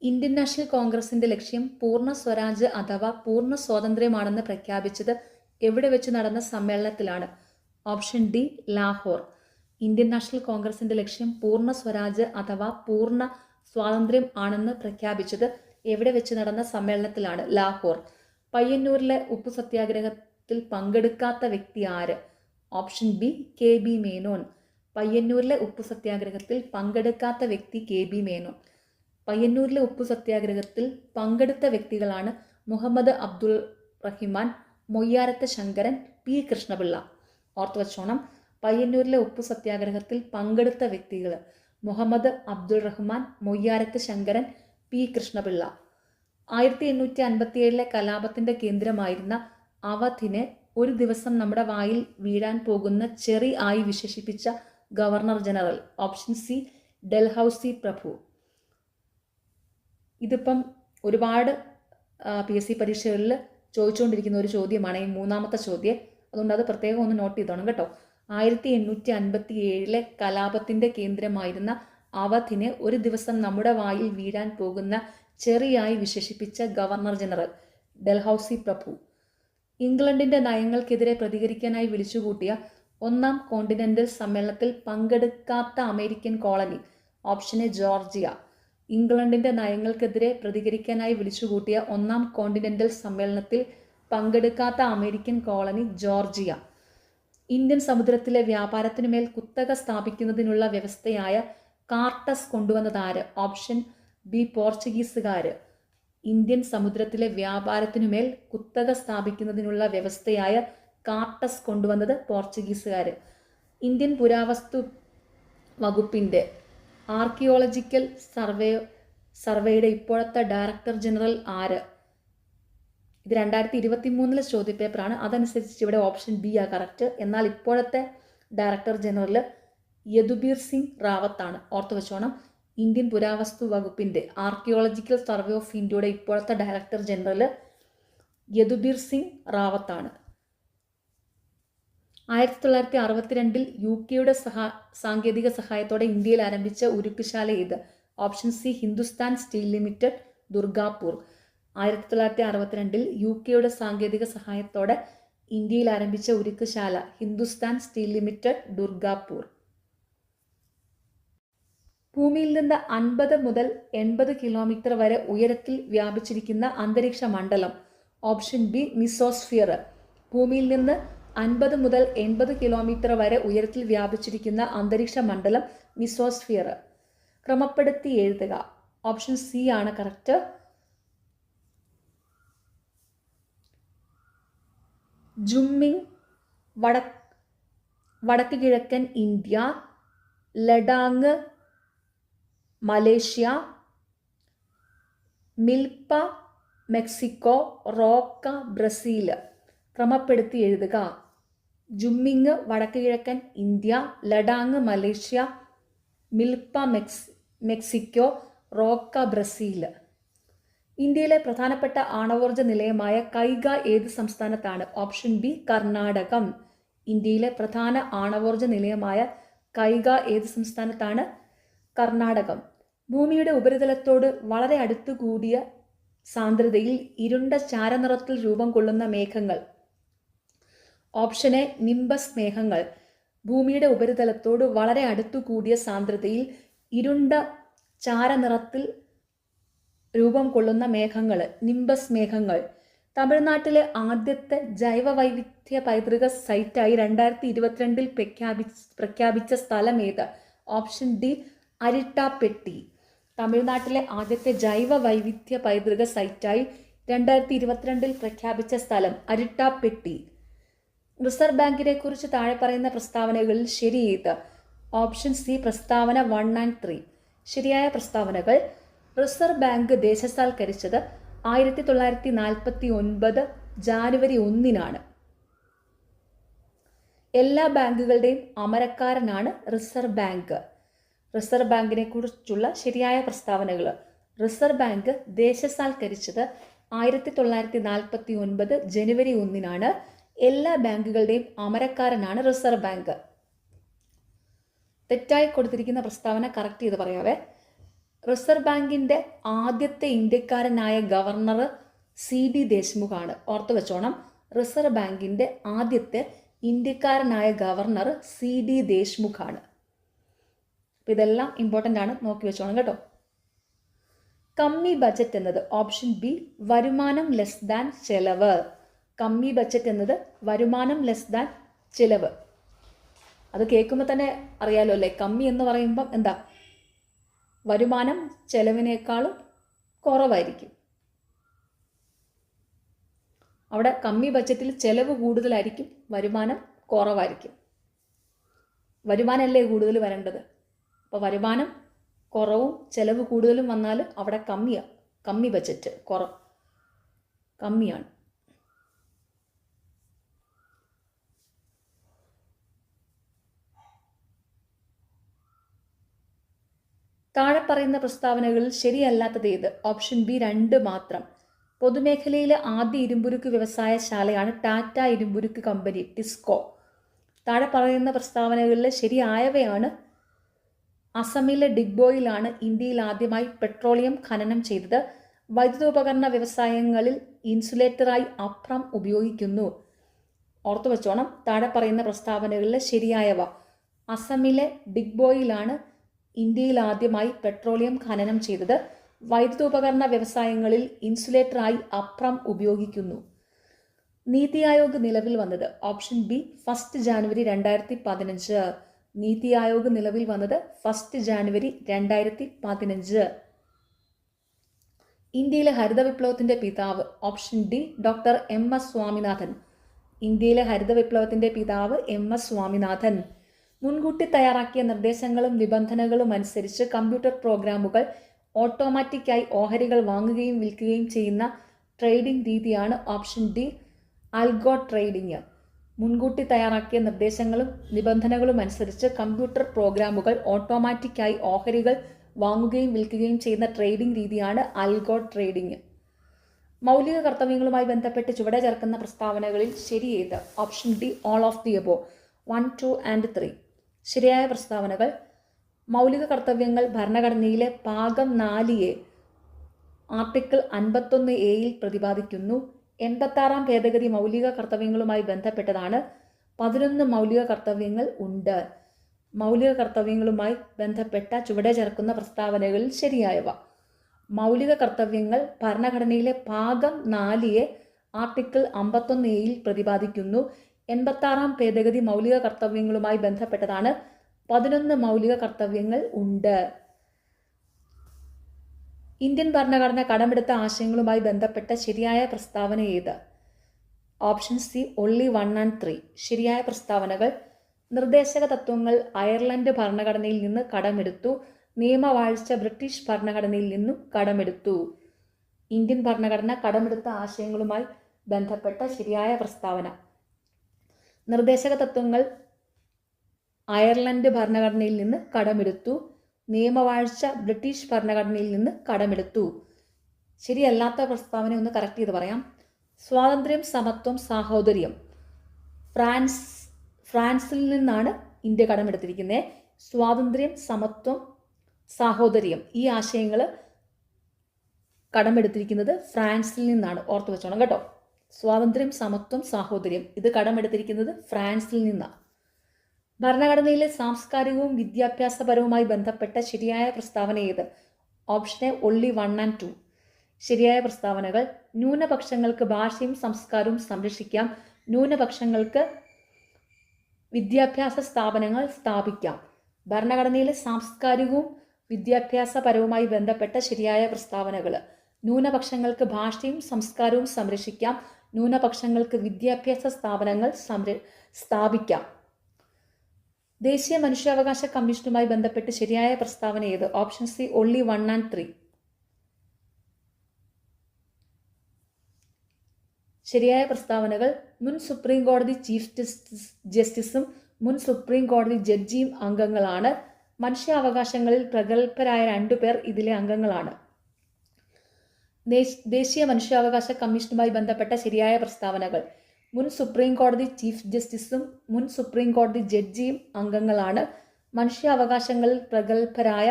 ഇന്ത്യൻ നാഷണൽ കോൺഗ്രസിന്റെ ലക്ഷ്യം പൂർണ്ണ സ്വരാജ് അഥവാ പൂർണ്ണ സ്വാതന്ത്ര്യമാണെന്ന് പ്രഖ്യാപിച്ചത് എവിടെ വെച്ച് നടന്ന സമ്മേളനത്തിലാണ്? Option D Lahore. Indian national കോൺഗ്രസിന്റെ ലക്ഷ്യം പൂർണ്ണ സ്വരാജ് അഥവാ പൂർണ്ണ സ്വാതന്ത്ര്യം ആണെന്ന് പ്രഖ്യാപിച്ചത് എവിടെ വെച്ച് നടന്ന സമ്മേളനത്തിലാണ്? ലാഹോർ. പയ്യന്നൂരിലെ ഉപ്പു സത്യാഗ്രഹത്തിൽ പങ്കെടുക്കാത്ത വ്യക്തി ആര്? Option B KB Menon. പയ്യന്നൂരിലെ ഉപ്പു സത്യാഗ്രഹത്തിൽ പങ്കെടുക്കാത്ത വ്യക്തി KB മേനോൻ. പയ്യന്നൂരിലെ ഉപ്പു സത്യാഗ്രഹത്തിൽ പങ്കെടുത്ത വ്യക്തികളാണ് മുഹമ്മദ് അബ്ദുൾ റഹിമാൻ, മൊയ്യാരത്ത് ശങ്കരൻ, P കൃഷ്ണപിള്ള. ഓർത്തു വച്ചോണം, പയ്യന്നൂരിലെ ഉപ്പു സത്യാഗ്രഹത്തിൽ പങ്കെടുത്ത വ്യക്തികൾ മുഹമ്മദ് അബ്ദുൾ റഹ്മാൻ, മൊയ്യാരത്ത് ശങ്കരൻ, P കൃഷ്ണപിള്ള. 1857 കലാപത്തിന്റെ കേന്ദ്രമായിരുന്ന അവധിനെ ഒരു ദിവസം നമ്മുടെ വായിൽ വീഴാൻ പോകുന്ന ചെറി ആയി വിശേഷിപ്പിച്ച governor general? Option C Dalhousie പ്രഭു. ഇതിപ്പം ഒരുപാട് PSC പരീക്ഷകളിൽ ചോദിച്ചുകൊണ്ടിരിക്കുന്ന ഒരു ചോദ്യമാണ് ഈ മൂന്നാമത്തെ ചോദ്യം. അതുകൊണ്ട് അത് പ്രത്യേകം ഒന്ന് നോട്ട് ചെയ്തോണം കേട്ടോ. 1857 കലാപത്തിന്റെ കേന്ദ്രമായിരുന്ന അവധിനെ ഒരു ദിവസം നമ്മുടെ വായിൽ വീഴാൻ പോകുന്ന ചെറിയായി വിശേഷിപ്പിച്ച ഗവർണർ ജനറൽ ഡൽഹൌസി പ്രഭു. ഇംഗ്ലണ്ടിന്റെ നയങ്ങൾക്കെതിരെ പ്രതികരിക്കാനായി വിളിച്ചുകൂട്ടിയ 1-ാം കോണ്ടിനെന്റൽ സമ്മേളനത്തിൽ പങ്കെടുക്കാത്ത American colony? Option A Georgia. ഇംഗ്ലണ്ടിന്റെ നയങ്ങൾക്കെതിരെ പ്രതികരിക്കാനായി വിളിച്ചുകൂട്ടിയ 1-ാം കോണ്ടിനെന്റൽ സമ്മേളനത്തിൽ പങ്കെടുക്കാത്ത അമേരിക്കൻ കോളനി ജോർജിയ. ഇന്ത്യൻ സമുദ്രത്തിലെ വ്യാപാരത്തിനുമേൽ കുത്തക സ്ഥാപിക്കുന്നതിനുള്ള വ്യവസ്ഥയായ കാർട്ടസ് കൊണ്ടുവന്നതാര്? ഓപ്ഷൻ ബി പോർച്ചുഗീസുകാർ. ഇന്ത്യൻ സമുദ്രത്തിലെ വ്യാപാരത്തിനുമേൽ കുത്തക സ്ഥാപിക്കുന്നതിനുള്ള വ്യവസ്ഥയായ കാർട്ടസ് കൊണ്ടുവന്നത് പോർച്ചുഗീസുകാർ. ഇന്ത്യൻ പുരാവസ്തു വകുപ്പിൻ്റെ ആർക്കിയോളജിക്കൽ സർവേയുടെ ഇപ്പോഴത്തെ ഡയറക്ടർ ജനറൽ ആര്? ഇത് 2023 ചോദ്യപേപ്പറാണ്. അതനുസരിച്ച് ഇവിടെ ഓപ്ഷൻ ബി ആ കറക്റ്റ്. എന്നാൽ ഇപ്പോഴത്തെ ഡയറക്ടർ ജനറൽ യദുബീർ സിംഗ് റാവത്താണ്. ഓർത്തു വെച്ചോണം, ഇന്ത്യൻ പുരാവസ്തു വകുപ്പിൻ്റെ ആർക്കിയോളജിക്കൽ സർവേ ഓഫ് ഇന്ത്യയുടെ ഇപ്പോഴത്തെ ഡയറക്ടർ ജനറൽ യദുബീർ സിംഗ് റാവത്താണ്. 1962 UK സാങ്കേതിക സഹായത്തോടെ ഇന്ത്യയിൽ ആരംഭിച്ച ഉരുക്കുശാല ഏത്? Option C Hindustan steel limited, Durgapur. 1962 UK സാങ്കേതിക സഹായത്തോടെ ഇന്ത്യയിൽ ആരംഭിച്ച ഉരുക്കുശാല ഹിന്ദുസ്ഥാൻ സ്റ്റീൽ ലിമിറ്റഡ്, ദുർഗാപൂർ. ഭൂമിയിൽ നിന്ന് 50 മുതൽ 80 കിലോമീറ്റർ വരെ ഉയരത്തിൽ വ്യാപിച്ചിരിക്കുന്ന അന്തരീക്ഷ മണ്ഡലം? Option B mesosphere. ഭൂമിയിൽ നിന്ന് 50 മുതൽ 80 കിലോമീറ്റർ വരെ ഉയരത്തിൽ വ്യാപിച്ചിരിക്കുന്ന അന്തരീക്ഷ മണ്ഡലം മിസോസ്ഫിയർ. ക്രമപ്പെടുത്തി എഴുതുക. ഓപ്ഷൻ സി ആണ് കറക്റ്റ്. ജുമ്മിങ് വടക്ക് കിഴക്കൻ ഇന്ത്യ, ലഡാങ് മലേഷ്യ, മിൽപ്പ മെക്സിക്കോ, റോക്ക ബ്രസീൽ. ക്രമപ്പെടുത്തി എഴുതുക. ജുമ്മിങ് വടക്ക് കിഴക്കൻ ഇന്ത്യ, ലഡാങ് മലേഷ്യ, മിൽപ്പ മെക്സിക്കോ, റോക്ക ബ്രസീൽ. ഇന്ത്യയിലെ പ്രധാനപ്പെട്ട ആണവോർജ്ജ നിലയമായ കൈഗ ഏത് സംസ്ഥാനത്താണ്? ഓപ്ഷൻ ബി കർണാടകം. ഇന്ത്യയിലെ പ്രധാന ആണവോർജ്ജ നിലയമായ കൈഗ ഏത് സംസ്ഥാനത്താണ്? കർണാടകം. ഭൂമിയുടെ ഉപരിതലത്തോട് വളരെ അടുത്തു കൂടിയ സാന്ദ്രതയിൽ ഇരുണ്ട ചാരനിറത്തിൽ രൂപം കൊള്ളുന്ന മേഘങ്ങൾ. ഓപ്ഷൻ എ നിംബസ് മേഘങ്ങൾ. ഭൂമിയുടെ ഉപരിതലത്തോട് വളരെ അടുത്തു കൂടിയ സാന്ദ്രതയിൽ ഇരുണ്ട ചാരനിറത്തിൽ രൂപം കൊള്ളുന്ന മേഘങ്ങൾ നിംബസ് മേഘങ്ങൾ. തമിഴ്നാട്ടിലെ ആദ്യത്തെ ജൈവ വൈവിധ്യ പൈതൃക സൈറ്റായി 2022 പ്രഖ്യാപിച്ച സ്ഥലം ഏത്? Option D Arittapatti. തമിഴ്നാട്ടിലെ ആദ്യത്തെ ജൈവ വൈവിധ്യ പൈതൃക സൈറ്റായി 2022 പ്രഖ്യാപിച്ച സ്ഥലം അരിട്ടാപ്പെട്ടി. റിസർവ് ബാങ്കിനെ കുറിച്ച് താഴെ പറയുന്ന പ്രസ്താവനകളിൽ ശരി ഏത്? ഓപ്ഷൻ സി പ്രസ്താവന 1 and 3. ശരിയായ പ്രസ്താവനകൾ: റിസർവ് ബാങ്ക് ദേശസാൽക്കരിച്ചത് 1949 ജാനുവരി 1-നാണ്. എല്ലാ ബാങ്കുകളുടെയും അമരക്കാരനാണ് റിസർവ് ബാങ്ക്. റിസർവ് ബാങ്കിനെ കുറിച്ചുള്ള ശരിയായ പ്രസ്താവനകൾ: റിസർവ് ബാങ്ക് ദേശസാൽക്കരിച്ചത് 1949 ജനുവരി 1-നാണ്. എല്ലാ ബാങ്കുകളുടെയും അമരക്കാരനാണ് റിസർവ് ബാങ്ക്. തെറ്റായി കൊടുത്തിരിക്കുന്ന പ്രസ്താവന കറക്റ്റ് ചെയ്ത് പറയാവേ. റിസർവ് ബാങ്കിൻ്റെ ആദ്യത്തെ ഇന്ത്യക്കാരനായ ഗവർണർ CD ദേശ്മുഖാണ്. ഓർത്തു വെച്ചോണം, റിസർവ് ബാങ്കിൻ്റെ ആദ്യത്തെ ഇന്ത്യക്കാരനായ ഗവർണർ CD ദേശ്മുഖാണ്. അപ്പം ഇതെല്ലാം ഇമ്പോർട്ടൻ്റ് ആണ്, നോക്കി വെച്ചോണം കേട്ടോ. കമ്മി ബജറ്റ് എന്നത് ഓപ്ഷൻ ബി വരുമാനം ലെസ് ദാൻ ചെലവ്. കമ്മി ബജറ്റ് എന്നത് വരുമാനം ലെസ് ദാൻ ചെലവ്. അത് കേൾക്കുമ്പോൾ തന്നെ അറിയാലോ അല്ലേ, കമ്മി എന്ന് പറയുമ്പം എന്താ, വരുമാനം ചെലവിനേക്കാളും കുറവായിരിക്കും. അവിടെ കമ്മി ബജറ്റിൽ ചെലവ് കൂടുതലായിരിക്കും, വരുമാനം കുറവായിരിക്കും. വരുമാനമല്ലേ കൂടുതൽ വരേണ്ടത്. അപ്പോൾ വരുമാനം കുറവും ചെലവ് കൂടുതലും വന്നാൽ അവിടെ കമ്മി ബജറ്റ് കമ്മിയാണ്. താഴെ പറയുന്ന പ്രസ്താവനകളിൽ ശരിയല്ലാത്തത് ഏത്? ഓപ്ഷൻ ബി 2 മാത്രം. പൊതുമേഖലയിലെ ആദ്യ ഇരുമ്പുരുക്ക് വ്യവസായശാലയാണ് ടാറ്റ ഇരുമ്പുരുക്ക് കമ്പനി ടിസ്കോ. താഴെ പറയുന്ന പ്രസ്താവനകളിൽ ശരിയായവയാണ്: അസമിലെ ഡിഗ്ബോയിലാണ് ഇന്ത്യയിൽ ആദ്യമായി പെട്രോളിയം ഖനനം ചെയ്തത്. വൈദ്യുതോപകരണ വ്യവസായങ്ങളിൽ ഇൻസുലേറ്ററായി അഭ്രം ഉപയോഗിക്കുന്നു. ഓർത്തു വെച്ചോണം, താഴെ പറയുന്ന പ്രസ്താവനകളിൽ ശരിയായവ: അസമിലെ ഡിഗ്ബോയിലാണ് ഇന്ത്യയിൽ ആദ്യമായി പെട്രോളിയം ഖനനം ചെയ്തത്. വൈദ്യുതോപകരണ വ്യവസായങ്ങളിൽ ഇൻസുലേറ്ററായി അഭ്രം ഉപയോഗിക്കുന്നു. നീതി ആയോഗ് നിലവിൽ വന്നത് ഓപ്ഷൻ ബി 1 ജാനുവരി 2015. നീതി ആയോഗ് നിലവിൽ വന്നത് 1 ജാനുവരി 2015. ഇന്ത്യയിലെ ഹരിത വിപ്ലവത്തിന്റെ പിതാവ് option D doctor MS Swaminathan. ഇന്ത്യയിലെ ഹരിത വിപ്ലവത്തിന്റെ പിതാവ് MS സ്വാമിനാഥൻ. മുൻകൂട്ടി തയ്യാറാക്കിയ നിർദ്ദേശങ്ങളും നിബന്ധനകളും അനുസരിച്ച് കമ്പ്യൂട്ടർ പ്രോഗ്രാമുകൾ ഓട്ടോമാറ്റിക്കായി ഓഹരികൾ വാങ്ങുകയും വിൽക്കുകയും ചെയ്യുന്ന ട്രേഡിംഗ് രീതിയാണ് ഓപ്ഷൻ ഡി ആൽഗോ ട്രേഡിംഗ്. മുൻകൂട്ടി തയ്യാറാക്കിയ നിർദ്ദേശങ്ങളും നിബന്ധനകളും അനുസരിച്ച് കമ്പ്യൂട്ടർ പ്രോഗ്രാമുകൾ ഓട്ടോമാറ്റിക്കായി ഓഹരികൾ വാങ്ങുകയും വിൽക്കുകയും ചെയ്യുന്ന ട്രേഡിംഗ് രീതിയാണ് ആൽഗോ ട്രേഡിംഗ്. മൗലിക കർത്തവ്യങ്ങളുമായി ബന്ധപ്പെട്ട് ചുവടെ ചേർക്കുന്ന പ്രസ്താവനകളിൽ ശരിയേത്? Option D all of the above 1, 2 and 3. ശരിയായ പ്രസ്താവനകൾ: മൗലിക കർത്തവ്യങ്ങൾ ഭരണഘടനയിലെ ഭാഗം 4A ആർട്ടിക്കിൾ 51A പ്രതിപാദിക്കുന്നു. 86-ാം ഭേദഗതി മൗലിക കർത്തവ്യങ്ങളുമായി ബന്ധപ്പെട്ടതാണ്. 11 മൗലിക കർത്തവ്യങ്ങൾ ഉണ്ട്. മൗലിക കർത്തവ്യങ്ങളുമായി ബന്ധപ്പെട്ട ചുവടെ ചേർക്കുന്ന പ്രസ്താവനകളിൽ ശരിയായവ: മൗലിക കർത്തവ്യങ്ങൾ ഭരണഘടനയിലെ ഭാഗം 4A ആർട്ടിക്കിൾ 51A പ്രതിപാദിക്കുന്നു. 86-ാം ഭേദഗതി മൗലിക കർത്തവ്യങ്ങളുമായി ബന്ധപ്പെട്ടതാണ്. 11 മൗലിക കർത്തവ്യങ്ങൾ ഉണ്ട്. ഇന്ത്യൻ ഭരണഘടന കടമെടുത്ത ആശയങ്ങളുമായി ബന്ധപ്പെട്ട ശരിയായ പ്രസ്താവന ഏത്? Option C only 1 and 3. ശരിയായ പ്രസ്താവനകൾ: നിർദ്ദേശക തത്വങ്ങൾ അയർലൻഡ് ഭരണഘടനയിൽ നിന്ന് കടമെടുത്തു. നിയമവാഴ്ച ബ്രിട്ടീഷ് ഭരണഘടനയിൽ നിന്നും കടമെടുത്തു. ഇന്ത്യൻ ഭരണഘടന കടമെടുത്ത ആശയങ്ങളുമായി ബന്ധപ്പെട്ട ശരിയായ പ്രസ്താവന. നിർദ്ദേശക തത്വങ്ങൾ അയർലൻഡ് ഭരണഘടനയിൽ നിന്ന് കടമെടുത്തു. നിയമവാഴ്ച ബ്രിട്ടീഷ് ഭരണഘടനയിൽ നിന്ന് കടമെടുത്തു. ശരിയല്ലാത്ത പ്രസ്താവന ഒന്ന് കറക്റ്റ് ചെയ്ത് പറയാം. സ്വാതന്ത്ര്യം, സമത്വം, സാഹോദര്യം ഫ്രാൻസിൽ നിന്നാണ് ഇന്ത്യ കടമെടുത്തിരിക്കുന്നത്. സ്വാതന്ത്ര്യം, സമത്വം, സാഹോദര്യം ഈ ആശയങ്ങൾ കടമെടുത്തിരിക്കുന്നത് ഫ്രാൻസിൽ നിന്നാണ്. ഓർത്തു വെച്ചോണം കേട്ടോ. സ്വാതന്ത്ര്യം, സമത്വം, സാഹോദര്യം ഇത് കടമെടുത്തിരിക്കുന്നത് ഫ്രാൻസിൽ നിന്നാണ്. ഭരണഘടനയിലെ സാംസ്കാരികവും വിദ്യാഭ്യാസപരവുമായി ബന്ധപ്പെട്ട ശരിയായ പ്രസ്താവന ഏത്? Option A only 1 and 2. ശരിയായ പ്രസ്താവനകൾ: ന്യൂനപക്ഷങ്ങൾക്ക് ഭാഷയും സംസ്കാരവും സംരക്ഷിക്കാം. ന്യൂനപക്ഷങ്ങൾക്ക് വിദ്യാഭ്യാസ സ്ഥാപനങ്ങൾ സ്ഥാപിക്കാം. ഭരണഘടനയിലെ സാംസ്കാരികവും വിദ്യാഭ്യാസപരവുമായി ബന്ധപ്പെട്ട ശരിയായ പ്രസ്താവനകൾ: ന്യൂനപക്ഷങ്ങൾക്ക് ഭാഷയും സംസ്കാരവും സംരക്ഷിക്കാം. ന്യൂനപക്ഷങ്ങൾക്ക് വിദ്യാഭ്യാസ സ്ഥാപനങ്ങൾ സ്ഥാപിക്കാം. ദേശീയ മനുഷ്യാവകാശ കമ്മീഷനുമായി ബന്ധപ്പെട്ട് ശരിയായ പ്രസ്താവന ഏത്? Option C only 1 and 3. ശരിയായ പ്രസ്താവനകൾ: മുൻ സുപ്രീം കോടതി ചീഫ് ജസ്റ്റിസും മുൻ സുപ്രീം കോടതി ജഡ്ജിയും അംഗങ്ങളാണ്. മനുഷ്യാവകാശങ്ങളിൽ പ്രഗത്ഭരായ 2 പേർ ഇതിലെ അംഗങ്ങളാണ്. ദേശീയ മനുഷ്യാവകാശ കമ്മീഷനുമായി ബന്ധപ്പെട്ട ശരിയായ പ്രസ്താവനകൾ: മുൻ സുപ്രീം കോടതി ചീഫ് ജസ്റ്റിസും മുൻ സുപ്രീം കോടതി ജഡ്ജിയും അംഗങ്ങളാണ്. മനുഷ്യാവകാശങ്ങളിൽ പ്രഗത്ഭരായ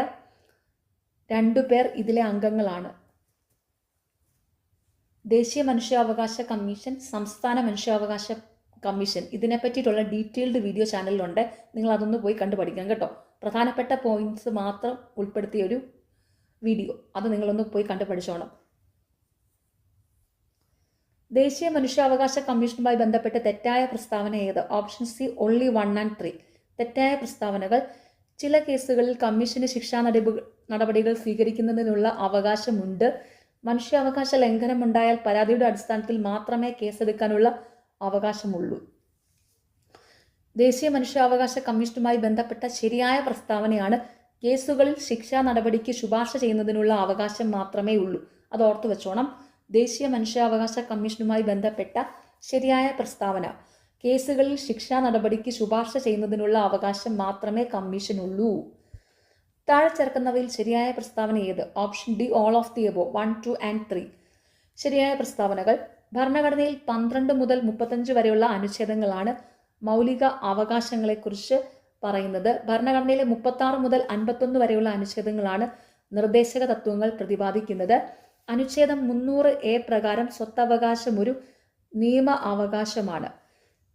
2 പേർ ഇതിലെ അംഗങ്ങളാണ്. ദേശീയ മനുഷ്യാവകാശ കമ്മീഷൻ, സംസ്ഥാന മനുഷ്യാവകാശ കമ്മീഷൻ ഇതിനെപ്പറ്റിയിട്ടുള്ള ഡീറ്റെയിൽഡ് വീഡിയോ ചാനലിലുണ്ട്. നിങ്ങൾ അതൊന്ന് പോയി കണ്ടു പഠിക്കാം കേട്ടോ. പ്രധാനപ്പെട്ട പോയിന്റ്സ് മാത്രം ഉൾപ്പെടുത്തിയ ഒരു വീഡിയോ, അത് നിങ്ങളൊന്ന് പോയി കണ്ടു പഠിച്ചോണം. ദേശീയ മനുഷ്യാവകാശ കമ്മീഷനുമായി ബന്ധപ്പെട്ട തെറ്റായ പ്രസ്താവന ഏത്? Option C only 1 and 3. തെറ്റായ പ്രസ്താവനകൾ: ചില കേസുകളിൽ കമ്മീഷന് ശിക്ഷാ നടപടികൾ സ്വീകരിക്കുന്നതിനുള്ള അവകാശമുണ്ട്. മനുഷ്യാവകാശ ലംഘനമുണ്ടായാൽ പരാതിയുടെ അടിസ്ഥാനത്തിൽ മാത്രമേ കേസെടുക്കാനുള്ള അവകാശമുള്ളൂ. ദേശീയ മനുഷ്യാവകാശ കമ്മീഷനുമായി ബന്ധപ്പെട്ട ശരിയായ പ്രസ്താവനയാണ് കേസുകളിൽ ശിക്ഷാ നടപടിക്ക് ശുപാർശ ചെയ്യുന്നതിനുള്ള അവകാശം മാത്രമേ ഉള്ളൂ. അത് ഓർത്തു വെച്ചോണം. ദേശീയ മനുഷ്യാവകാശ കമ്മീഷനുമായി ബന്ധപ്പെട്ട ശരിയായ പ്രസ്താവന: കേസുകളിൽ ശിക്ഷാ നടപടിക്ക് ശുപാർശ ചെയ്യുന്നതിനുള്ള അവകാശം മാത്രമേ കമ്മീഷനുള്ളൂ. താഴെ ചേർക്കുന്നവയിൽ ശരിയായ പ്രസ്താവന ഏത്? Option D all of the above 1, 2 and 3. ശരിയായ പ്രസ്താവനകൾ: ഭരണഘടനയിൽ 12 മുതൽ 35 വരെയുള്ള അനുച്ഛേദങ്ങളാണ് മൗലിക അവകാശങ്ങളെക്കുറിച്ച് പറയുന്നത്. ഭരണഘടനയിലെ 36 മുതൽ 51 വരെയുള്ള അനുച്ഛേദങ്ങളാണ് നിർദ്ദേശക തത്വങ്ങൾ പ്രതിപാദിക്കുന്നത്. അനുച്ഛേദം 300A പ്രകാരം സ്വത്തവകാശം ഒരു നിയമ അവകാശമാണ്.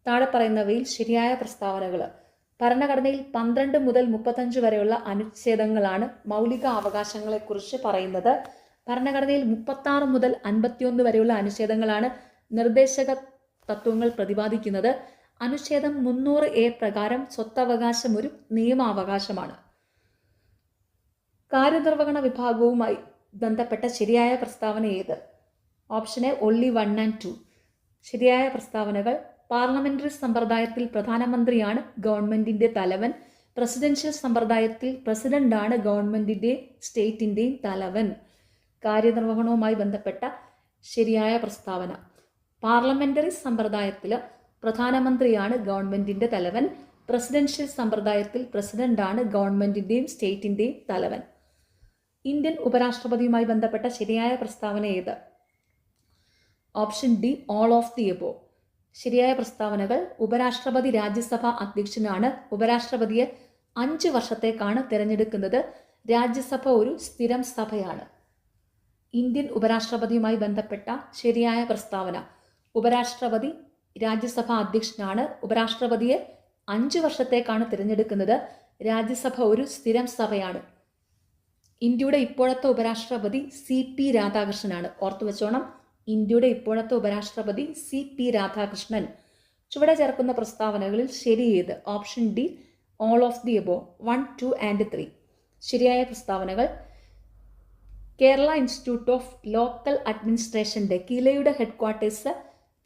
താഴെ പറയുന്നവയിൽ ശരിയായ പ്രസ്താവനകൾ: ഭരണഘടനയിൽ 12 മുതൽ 35 വരെയുള്ള അനുച്ഛേദങ്ങളാണ് മൗലിക അവകാശങ്ങളെക്കുറിച്ച് പറയുന്നത്. ഭരണഘടനയിൽ 36 മുതൽ 51 വരെയുള്ള അനുച്ഛേദങ്ങളാണ് നിർദ്ദേശക തത്വങ്ങൾ പ്രതിപാദിക്കുന്നത്. അനുച്ഛേദം 300A പ്രകാരം സ്വത്തവകാശം ഒരു നിയമാവകാശമാണ്. കാര്യനിർവഹണ വിഭാഗവുമായി ബന്ധപ്പെട്ട ശരിയായ പ്രസ്താവന ഏത്? Option A only 1 and 2. ശരിയായ പ്രസ്താവനകൾ: പാർലമെന്ററി സമ്പ്രദായത്തിൽ പ്രധാനമന്ത്രിയാണ് ഗവൺമെന്റിന്റെ തലവൻ. പ്രസിഡൻഷ്യൽ സമ്പ്രദായത്തിൽ പ്രസിഡന്റാണ് ഗവൺമെന്റിന്റെയും സ്റ്റേറ്റിന്റെയും തലവൻ. കാര്യനിർവഹണവുമായി ബന്ധപ്പെട്ട ശരിയായ പ്രസ്താവന: പാർലമെന്ററി സമ്പ്രദായത്തിൽ പ്രധാനമന്ത്രിയാണ് ഗവൺമെന്റിന്റെ തലവൻ. പ്രസിഡൻഷ്യൽ സമ്പ്രദായത്തിൽ പ്രസിഡന്റാണ് ഗവൺമെന്റിന്റെയും സ്റ്റേറ്റിന്റെയും തലവൻ. ഇന്ത്യൻ ഉപരാഷ്ട്രപതിയുമായി ബന്ധപ്പെട്ട ശരിയായ പ്രസ്താവന ഏത്? Option D all of the above. ശരിയായ പ്രസ്താവനകൾ: ഉപരാഷ്ട്രപതി രാജ്യസഭാ അധ്യക്ഷനാണ്. ഉപരാഷ്ട്രപതിയെ 5 വർഷത്തേക്കാണ് തിരഞ്ഞെടുക്കുന്നത്. രാജ്യസഭ ഒരു സ്ഥിരം സഭയാണ്. ഇന്ത്യൻ ഉപരാഷ്ട്രപതിയുമായി ബന്ധപ്പെട്ട ശരിയായ പ്രസ്താവന: ഉപരാഷ്ട്രപതി രാജ്യസഭാ അധ്യക്ഷനാണ്. ഉപരാഷ്ട്രപതിയെ 5 വർഷത്തേക്കാണ് തിരഞ്ഞെടുക്കുന്നത്. രാജ്യസഭ ഒരു സ്ഥിരം സഭയാണ്. ഇന്ത്യയുടെ ഇപ്പോഴത്തെ ഉപരാഷ്ട്രപതി CP രാധാകൃഷ്ണനാണ്. ഓർത്തു വെച്ചോണം. ഇന്ത്യയുടെ ഇപ്പോഴത്തെ ഉപരാഷ്ട്രപതി CP രാധാകൃഷ്ണൻ. ചുവടെ ചേർക്കുന്ന പ്രസ്താവനകളിൽ ശരി ഏത്? Option D all of the above 1, 2 and 3. ശരിയായ പ്രസ്താവനകൾ: കേരള ഇൻസ്റ്റിറ്റ്യൂട്ട് ഓഫ് ലോക്കൽ അഡ്മിനിസ്ട്രേഷന്റെ കിലയുടെ ഹെഡ്ക്വാർട്ടേഴ്സ്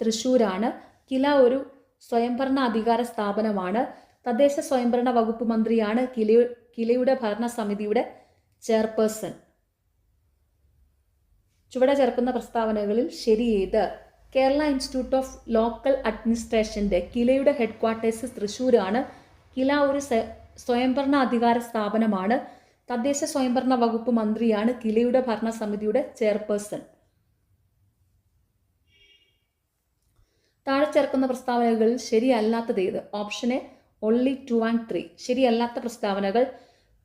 തൃശ്ശൂരാണ്. കില ഒരു സ്വയംഭരണ അധികാര സ്ഥാപനമാണ്. തദ്ദേശ സ്വയംഭരണ വകുപ്പ് മന്ത്രിയാണ് കിലയുടെ ഭരണസമിതിയുടെ ചെയർപേഴ്സൺ. ചുവടെ ചേർക്കുന്ന പ്രസ്താവനകളിൽ ശരി ഏത്? കേരള ഇൻസ്റ്റിറ്റ്യൂട്ട് ഓഫ് ലോക്കൽ അഡ്മിനിസ്ട്രേഷൻ്റെ കിലയുടെ ഹെഡ്ക്വാർട്ടേഴ്സ് തൃശ്ശൂരാണ്. കില ഒരു സ്വയംഭരണ അധികാര സ്ഥാപനമാണ്. തദ്ദേശ സ്വയംഭരണ വകുപ്പ് മന്ത്രിയാണ് കിലയുടെ ഭരണസമിതിയുടെ ചെയർപേഴ്സൺ. താഴെ ചേർക്കുന്ന പ്രസ്താവനകളിൽ ശരിയല്ലാത്തത് ഏത്? Option A only 2 and 3. ശരിയല്ലാത്ത പ്രസ്താവനകൾ: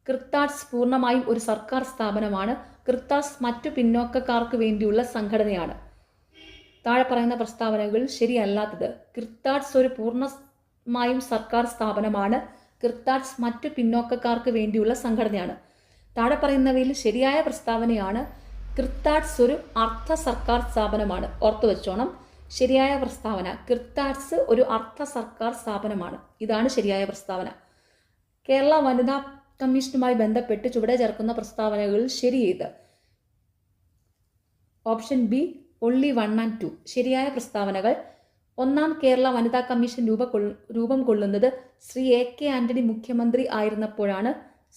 ക്രിത്താഡ്സ് പൂർണ്ണമായും ഒരു സർക്കാർ സ്ഥാപനമാണ്. ക്രിത്താഡ്സ് മറ്റു പിന്നോക്കക്കാർക്ക് വേണ്ടിയുള്ള സംഘടനയാണ്. താഴെ പറയുന്ന പ്രസ്താവനകളിൽ ശരിയല്ലാത്തത്: ക്രിത്താഡ്സ് ഒരു പൂർണ്ണമായും സർക്കാർ സ്ഥാപനമാണ്. ക്രിത്താഡ്സ് മറ്റു പിന്നോക്കക്കാർക്ക് വേണ്ടിയുള്ള സംഘടനയാണ്. താഴെ പറയുന്നവയിൽ ശരിയായ പ്രസ്താവനയാണ് ക്രിത്താഡ്സ് ഒരു അർദ്ധ സർക്കാർ സ്ഥാപനമാണ്. ഓർത്തു വെച്ചോണം. ശരിയായ പ്രസ്താവന ക്രിത്താഡ്സ് ഒരു അർദ്ധ സർക്കാർ സ്ഥാപനമാണ്. ഇതാണ് ശരിയായ പ്രസ്താവന. കേരള വനിതാ കമ്മീഷനുമായി ബന്ധപ്പെട്ട് ചുവടെ ചേർക്കുന്ന പ്രസ്താവനകളിൽ ശരി ഏത്? Option B only 1 and 2. ശരിയായ പ്രസ്താവനകൾ: ഒന്നാം കേരള വനിതാ കമ്മീഷൻ രൂപം കൊള്ളുന്നത് ശ്രീ AK ആന്റണി മുഖ്യമന്ത്രി ആയിരുന്നപ്പോഴാണ്.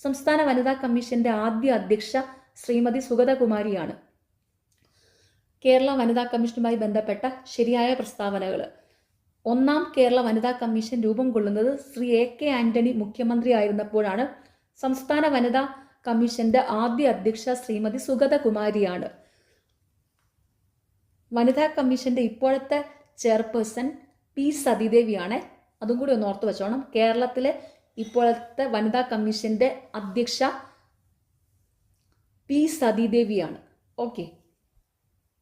സംസ്ഥാന വനിതാ കമ്മീഷന്റെ ആദ്യ അധ്യക്ഷ ശ്രീമതി സുഗതകുമാരിയാണ്. കേരള വനിതാ കമ്മീഷനുമായി ബന്ധപ്പെട്ട ശരിയായ പ്രസ്താവനകൾ: ഒന്നാം കേരള വനിതാ കമ്മീഷൻ രൂപം കൊള്ളുന്നത് ശ്രീ AK ആന്റണി മുഖ്യമന്ത്രി ആയിരുന്നപ്പോഴാണ്. സംസ്ഥാന വനിതാ കമ്മീഷന്റെ ആദ്യ അധ്യക്ഷ ശ്രീമതി സുഗതകുമാരിയാണ്. വനിതാ കമ്മീഷന്റെ ഇപ്പോഴത്തെ ചെയർപേഴ്സൺ P സതീദേവിയാണ്. അതും കൂടി ഒന്ന് ഓർത്ത് വെച്ചോണം. കേരളത്തിലെ ഇപ്പോഴത്തെ വനിതാ കമ്മീഷന്റെ അധ്യക്ഷ P സതീദേവിയാണ്. ഓക്കെ.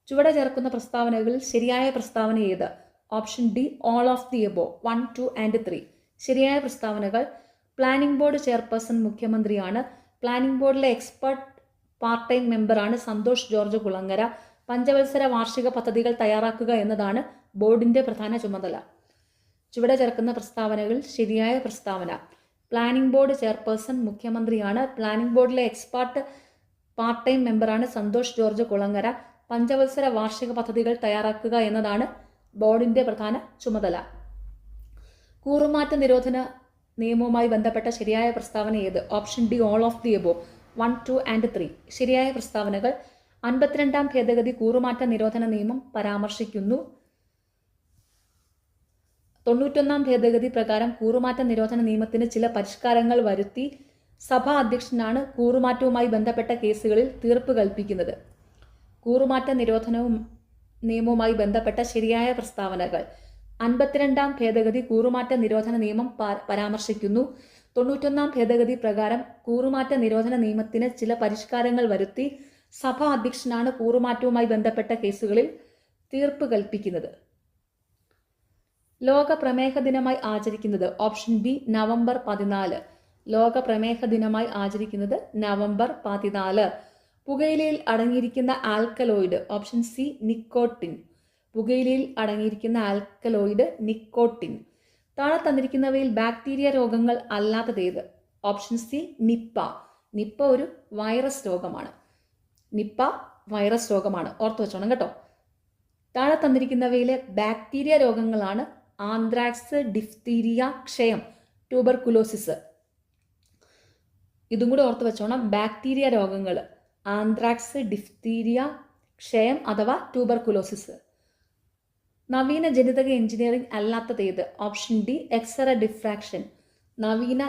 ചുവടെ ചേർക്കുന്ന പ്രസ്താവനകളിൽ ശരിയായ പ്രസ്താവന ഏത്? Option D all of the above 1, 2 and 3. ശരിയായ പ്രസ്താവനകൾ: പ്ലാനിംഗ് ബോർഡ് ചെയർപേഴ്സൺ മുഖ്യമന്ത്രിയാണ്. പ്ലാനിംഗ് ബോർഡിലെ എക്സ്പെർട്ട് പാർട്ട് ടൈം മെമ്പറാണ് സന്തോഷ് ജോർജ് കുളങ്ങര. പഞ്ചവത്സര വാർഷിക പദ്ധതികൾ തയ്യാറാക്കുക എന്നതാണ് ബോർഡിന്റെ പ്രധാന ചുമതല. ചുവടെ ചേർക്കുന്ന പ്രസ്താവനകളിൽ ശരിയായ പ്രസ്താവന: പ്ലാനിംഗ് ബോർഡ് ചെയർപേഴ്സൺ മുഖ്യമന്ത്രിയാണ്. പ്ലാനിംഗ് ബോർഡിലെ എക്സ്പെർട്ട് പാർട്ട് ടൈം മെമ്പറാണ് സന്തോഷ് ജോർജ് കുളങ്ങര. പഞ്ചവത്സര വാർഷിക പദ്ധതികൾ തയ്യാറാക്കുക എന്നതാണ് ബോർഡിന്റെ പ്രധാന ചുമതല. കൂറുമാറ്റ നിരോധന നിയമവുമായി ബന്ധപ്പെട്ട ശരിയായ പ്രസ്താവന ഏത്? Option D all of the above 1, 2 and 3. ശരിയായ പ്രസ്താവനകൾ: 52ാം ഭേദഗതി കൂറുമാറ്റ നിരോധന നിയമം പരാമർശിക്കുന്നു. 91ാം ഭേദഗതി പ്രകാരം കൂറുമാറ്റ നിരോധന നിയമത്തിന് ചില പരിഷ്കാരങ്ങൾ വരുത്തി. സഭാ അധ്യക്ഷനാണ് കൂറുമാറ്റവുമായി ബന്ധപ്പെട്ട കേസുകളിൽ തീർപ്പ് കൽപ്പിക്കുന്നത്. കൂറുമാറ്റ നിയമവുമായി ബന്ധപ്പെട്ട ശരിയായ പ്രസ്താവനകൾ: 52ാം ഭേദഗതി കൂറുമാറ്റ നിരോധന നിയമം പരാമർശിക്കുന്നു. 91ാം ഭേദഗതി പ്രകാരം കൂറുമാറ്റ നിരോധന നിയമത്തിന് ചില പരിഷ്കാരങ്ങൾ വരുത്തി. സഭാ അധ്യക്ഷനാണ് കൂറുമാറ്റവുമായി ബന്ധപ്പെട്ട കേസുകളിൽ തീർപ്പ് കൽപ്പിക്കുന്നത്. ലോക പ്രമേഹ ദിനമായി ആചരിക്കുന്നത്? Option B November 14. ലോക പ്രമേഹ ദിനമായി ആചരിക്കുന്നത് നവംബർ 14. പുകയിലയിൽ അടങ്ങിയിരിക്കുന്ന ആൽക്കലോയിഡ്? Option C nicotine. പുകയിലയിൽ അടങ്ങിയിരിക്കുന്ന ആൽക്കലോയിഡ് നിക്കോട്ടിൻ. താഴെ തന്നിരിക്കുന്നവയിൽ ബാക്ടീരിയ രോഗങ്ങൾ അല്ലാത്തതേത്? Option C Nipah. നിപ്പ ഒരു വൈറസ് രോഗമാണ്. നിപ്പ വൈറസ് രോഗമാണ്. ഓർത്തു വെച്ചോണം കേട്ടോ. താഴെ തന്നിരിക്കുന്നവയിലെ ബാക്ടീരിയ രോഗങ്ങളാണ് ആന്ത്രാക്സ്, ഡിഫ്തീരിയ, ക്ഷയം, ട്യൂബർകുലോസിസ്. ഇതും കൂടി ഓർത്തു വെച്ചോണം. ബാക്ടീരിയ രോഗങ്ങൾ ആന്ത്രാക്സ്, ഡിഫ്തീരിയ, ക്ഷയം അഥവാ ട്യൂബർകുലോസിസ്. നവീന ജനിതക എഞ്ചിനീയറിംഗ് അല്ലാത്തതേത്? Option D X-ray diffraction. നവീന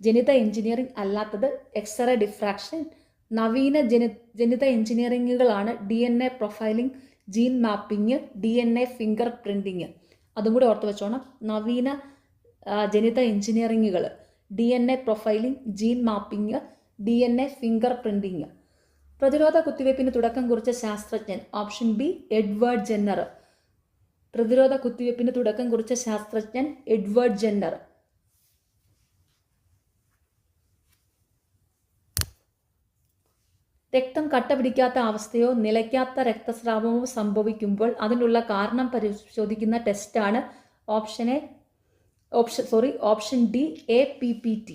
ജനിത എഞ്ചിനീയറിംഗ് അല്ലാത്തത് എക്സ്റേ ഡിഫ്രാക്ഷൻ. നവീന ജനിത എഞ്ചിനീയറിംഗുകളാണ് DNA profiling, gene mapping, DNA finger printing. അതും കൂടി ഓർത്ത് വെച്ചോണം. നവീന ജനിത എഞ്ചിനീയറിംഗുകൾ DNA profiling, gene mapping, DNA finger printing. പ്രതിരോധ കുത്തിവയ്പ്പിന് തുടക്കം കുറിച്ച ശാസ്ത്രജ്ഞൻ? Option B Edward Jenner. പ്രതിരോധ കുത്തിവയ്പ്പിന് തുടക്കം കുറിച്ച ശാസ്ത്രജ്ഞൻ എഡ്വേർഡ് ജെന്നർ. രക്തം കട്ടപിടിക്കാത്ത അവസ്ഥയോ നിലയ്ക്കാത്ത രക്തസ്രാവമോ സംഭവിക്കുമ്പോൾ അതിനുള്ള കാരണം പരിശോധിക്കുന്ന ടെസ്റ്റാണ് ഓപ്ഷൻ ഡി APPT.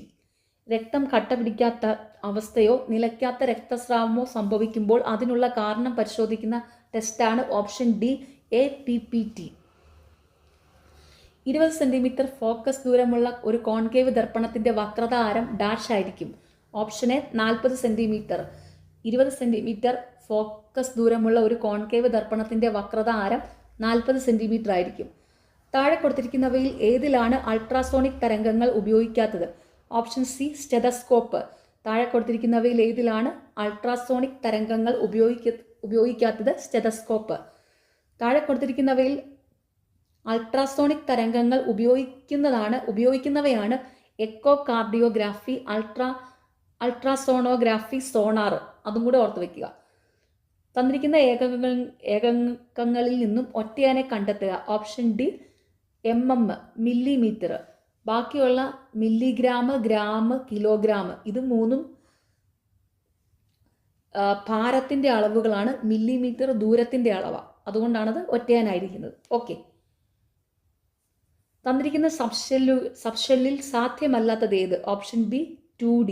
രക്തം കട്ടപിടിക്കാത്ത അവസ്ഥയോ നിലയ്ക്കാത്ത രക്തസ്രാവമോ സംഭവിക്കുമ്പോൾ അതിനുള്ള കാരണം പരിശോധിക്കുന്ന ടെസ്റ്റാണ് option D APPT. 20 centimetre focus ദൂരമുള്ള ഒരു കോൺകേവ് ദർപ്പണത്തിന്റെ വക്രത ആരം ഡാഷ് ആയിരിക്കും. Option A 40 centimetre. 20 centimetre focus ദൂരമുള്ള ഒരു കോൺകേവ് ദർപ്പണത്തിൻ്റെ വക്രത ആരം 40 സെൻറ്റിമീറ്റർ ആയിരിക്കും. താഴെ കൊടുത്തിരിക്കുന്നവയിൽ ഏതിലാണ് അൾട്രാസോണിക് തരംഗങ്ങൾ ഉപയോഗിക്കാത്തത്? Option C stethoscope. താഴെ കൊടുത്തിരിക്കുന്നവയിൽ ഏതിലാണ് അൾട്രാസോണിക് തരംഗങ്ങൾ ഉപയോഗിക്കാത്തത്? സ്റ്റെതസ്കോപ്പ്. താഴെ കൊടുത്തിരിക്കുന്നവയിൽ അൾട്രാസോണിക് തരംഗങ്ങൾ ഉപയോഗിക്കുന്നവയാണ് എക്കോ കാർഡിയോഗ്രാഫി, അൾട്രാസോണോഗ്രാഫി, സോണാർ. അതും കൂടെ ഓർത്ത് വയ്ക്കുക. തന്നിരിക്കുന്ന ഏകകങ്ങളിൽ നിന്നും ഒറ്റയാനെ കണ്ടെത്തുക. Option D mm, millimetre. ബാക്കിയുള്ള മില്ലിഗ്രാം, ഗ്രാം, കിലോഗ്രാം ഇത് മൂന്നും ഭാരത്തിൻ്റെ അളവുകളാണ്. മില്ലിമീറ്റർ ദൂരത്തിൻ്റെ അളവാണ്. അതുകൊണ്ടാണത് ഒറ്റയാനായിരിക്കുന്നത്. ഓക്കെ. തന്നിരിക്കുന്ന സബ്ഷെല്ലിൽ സാധ്യമല്ലാത്തത് ഏത്? Option B 2D.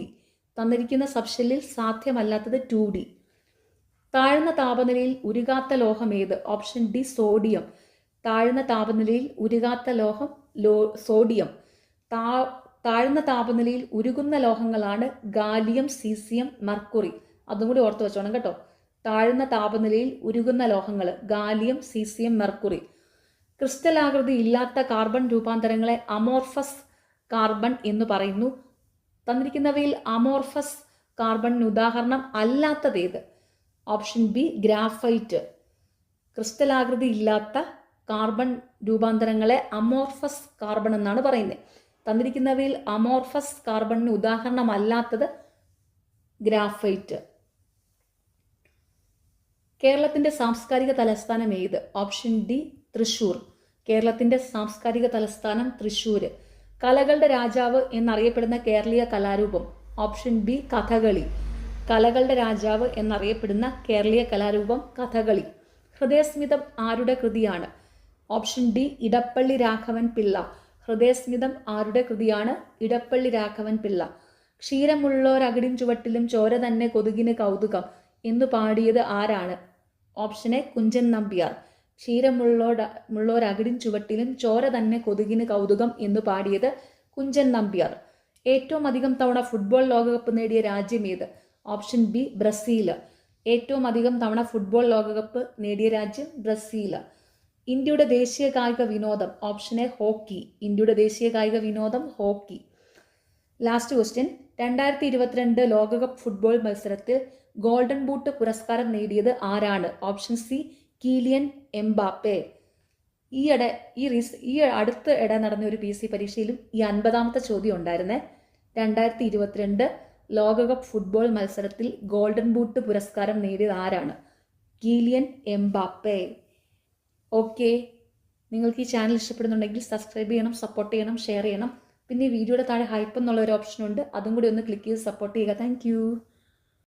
തന്നിരിക്കുന്ന സബ്ഷെല്ലിൽ സാധ്യമല്ലാത്തത് 2D. താഴ്ന്ന താപനിലയിൽ ഉരുകാത്ത ലോഹം ഏത്? Option D sodium. താഴ്ന്ന താപനിലയിൽ ഉരുകാത്ത ലോഹം സോഡിയം. താഴ്ന്ന താപനിലയിൽ ഉരുകുന്ന ലോഹങ്ങളാണ് ഗാലിയം, സീസിയം, മെർക്കുറി. അതും കൂടി ഓർത്ത് വെച്ചോണം കേട്ടോ. താഴ്ന്ന താപനിലയിൽ ഉരുകുന്ന ലോഹങ്ങൾ ഗാലിയം, സീസിയം, മെർക്കുറി. ക്രിസ്റ്റലാകൃതി ഇല്ലാത്ത കാർബൺ രൂപാന്തരങ്ങളെ അമോർഫസ് കാർബൺ എന്ന് പറയുന്നു. തന്നിരിക്കുന്നവയിൽ അമോർഫസ് കാർബണിന് ഉദാഹരണം അല്ലാത്തതേത്? Option B graphite. ക്രിസ്റ്റലാകൃതി ഇല്ലാത്ത കാർബൺ രൂപാന്തരങ്ങളെ അമോർഫസ് കാർബൺ എന്നാണ് പറയുന്നത്. തന്നിരിക്കുന്നവയിൽ അമോർഫസ് കാർബണിന് ഉദാഹരണമല്ലാത്തത് ഗ്രാഫൈറ്റ്. കേരളത്തിൻ്റെ സാംസ്കാരിക തലസ്ഥാനം ഏത്? Option D Thrissur. കേരളത്തിൻ്റെ സാംസ്കാരിക തലസ്ഥാനം തൃശ്ശൂർ. കലകളുടെ രാജാവ് എന്നറിയപ്പെടുന്ന കേരളീയ കലാരൂപം? Option B Kathakali. കലകളുടെ രാജാവ് എന്നറിയപ്പെടുന്ന കേരളീയ കലാരൂപം കഥകളി. ഹൃദയസ്മിതം ആരുടെ കൃതിയാണ്? Option D Edappally Raghavan Pillai. ഹൃദയസ്മിതം ആരുടെ കൃതിയാണ്? ഇടപ്പള്ളി രാഘവൻ പിള്ള. ക്ഷീരമുള്ളോരകിടിൻ ചുവട്ടിലും ചോര തന്നെ കൊതുകിന് കൗതുകം എന്ന് പാടിയത് ആരാണ്? Option A Kunchan Nambiar. ക്ഷീരമുള്ളോരകിടിൻ ചുവട്ടിലും ചോര തന്നെ കൊതുകിന് കൗതുകം എന്ന് പാടിയത് കുഞ്ചൻ നമ്പ്യാർ. ഏറ്റവും അധികം തവണ ഫുട്ബോൾ ലോകകപ്പ് നേടിയ രാജ്യം ഏത്? Option B Brazil. ഏറ്റവും അധികം തവണ ഫുട്ബോൾ ലോകകപ്പ് നേടിയ രാജ്യം ബ്രസീൽ. ഇന്ത്യയുടെ ദേശീയ കായിക വിനോദം? Option A hockey. ഇന്ത്യയുടെ ദേശീയ കായിക വിനോദം ഹോക്കി. Last question. 2022 ലോകകപ്പ് ഫുട്ബോൾ മത്സരത്തിൽ ഗോൾഡൻ ബൂട്ട് പുരസ്കാരം നേടിയത് ആരാണ്? Option C Kylian Mbappe. ഈ അടുത്ത നടന്ന ഒരു PC പരീക്ഷയിലും ഈ 50ാമത്തെ ചോദ്യം ഉണ്ടായിരുന്നേ. 2022 ലോകകപ്പ് ഫുട്ബോൾ മത്സരത്തിൽ ഗോൾഡൻ ബൂട്ട് പുരസ്കാരം നേടിയത് ആരാണ്? Kylian Mbappe. ഓക്കെ. നിങ്ങൾക്ക് ഈ ചാനൽ ഇഷ്ടപ്പെടുന്നുണ്ടെങ്കിൽ സബ്സ്ക്രൈബ് ചെയ്യണം, സപ്പോർട്ട് ചെയ്യണം, ഷെയർ ചെയ്യണം. പിന്നെ ഈ വീഡിയോയുടെ താഴെ ഹൈപ്പ് എന്നുള്ള ഒരു ഓപ്ഷൻ ഉണ്ട്. അതും കൂടി ഒന്ന് ക്ലിക്ക് ചെയ്ത് സപ്പോർട്ട് ചെയ്യുക. താങ്ക്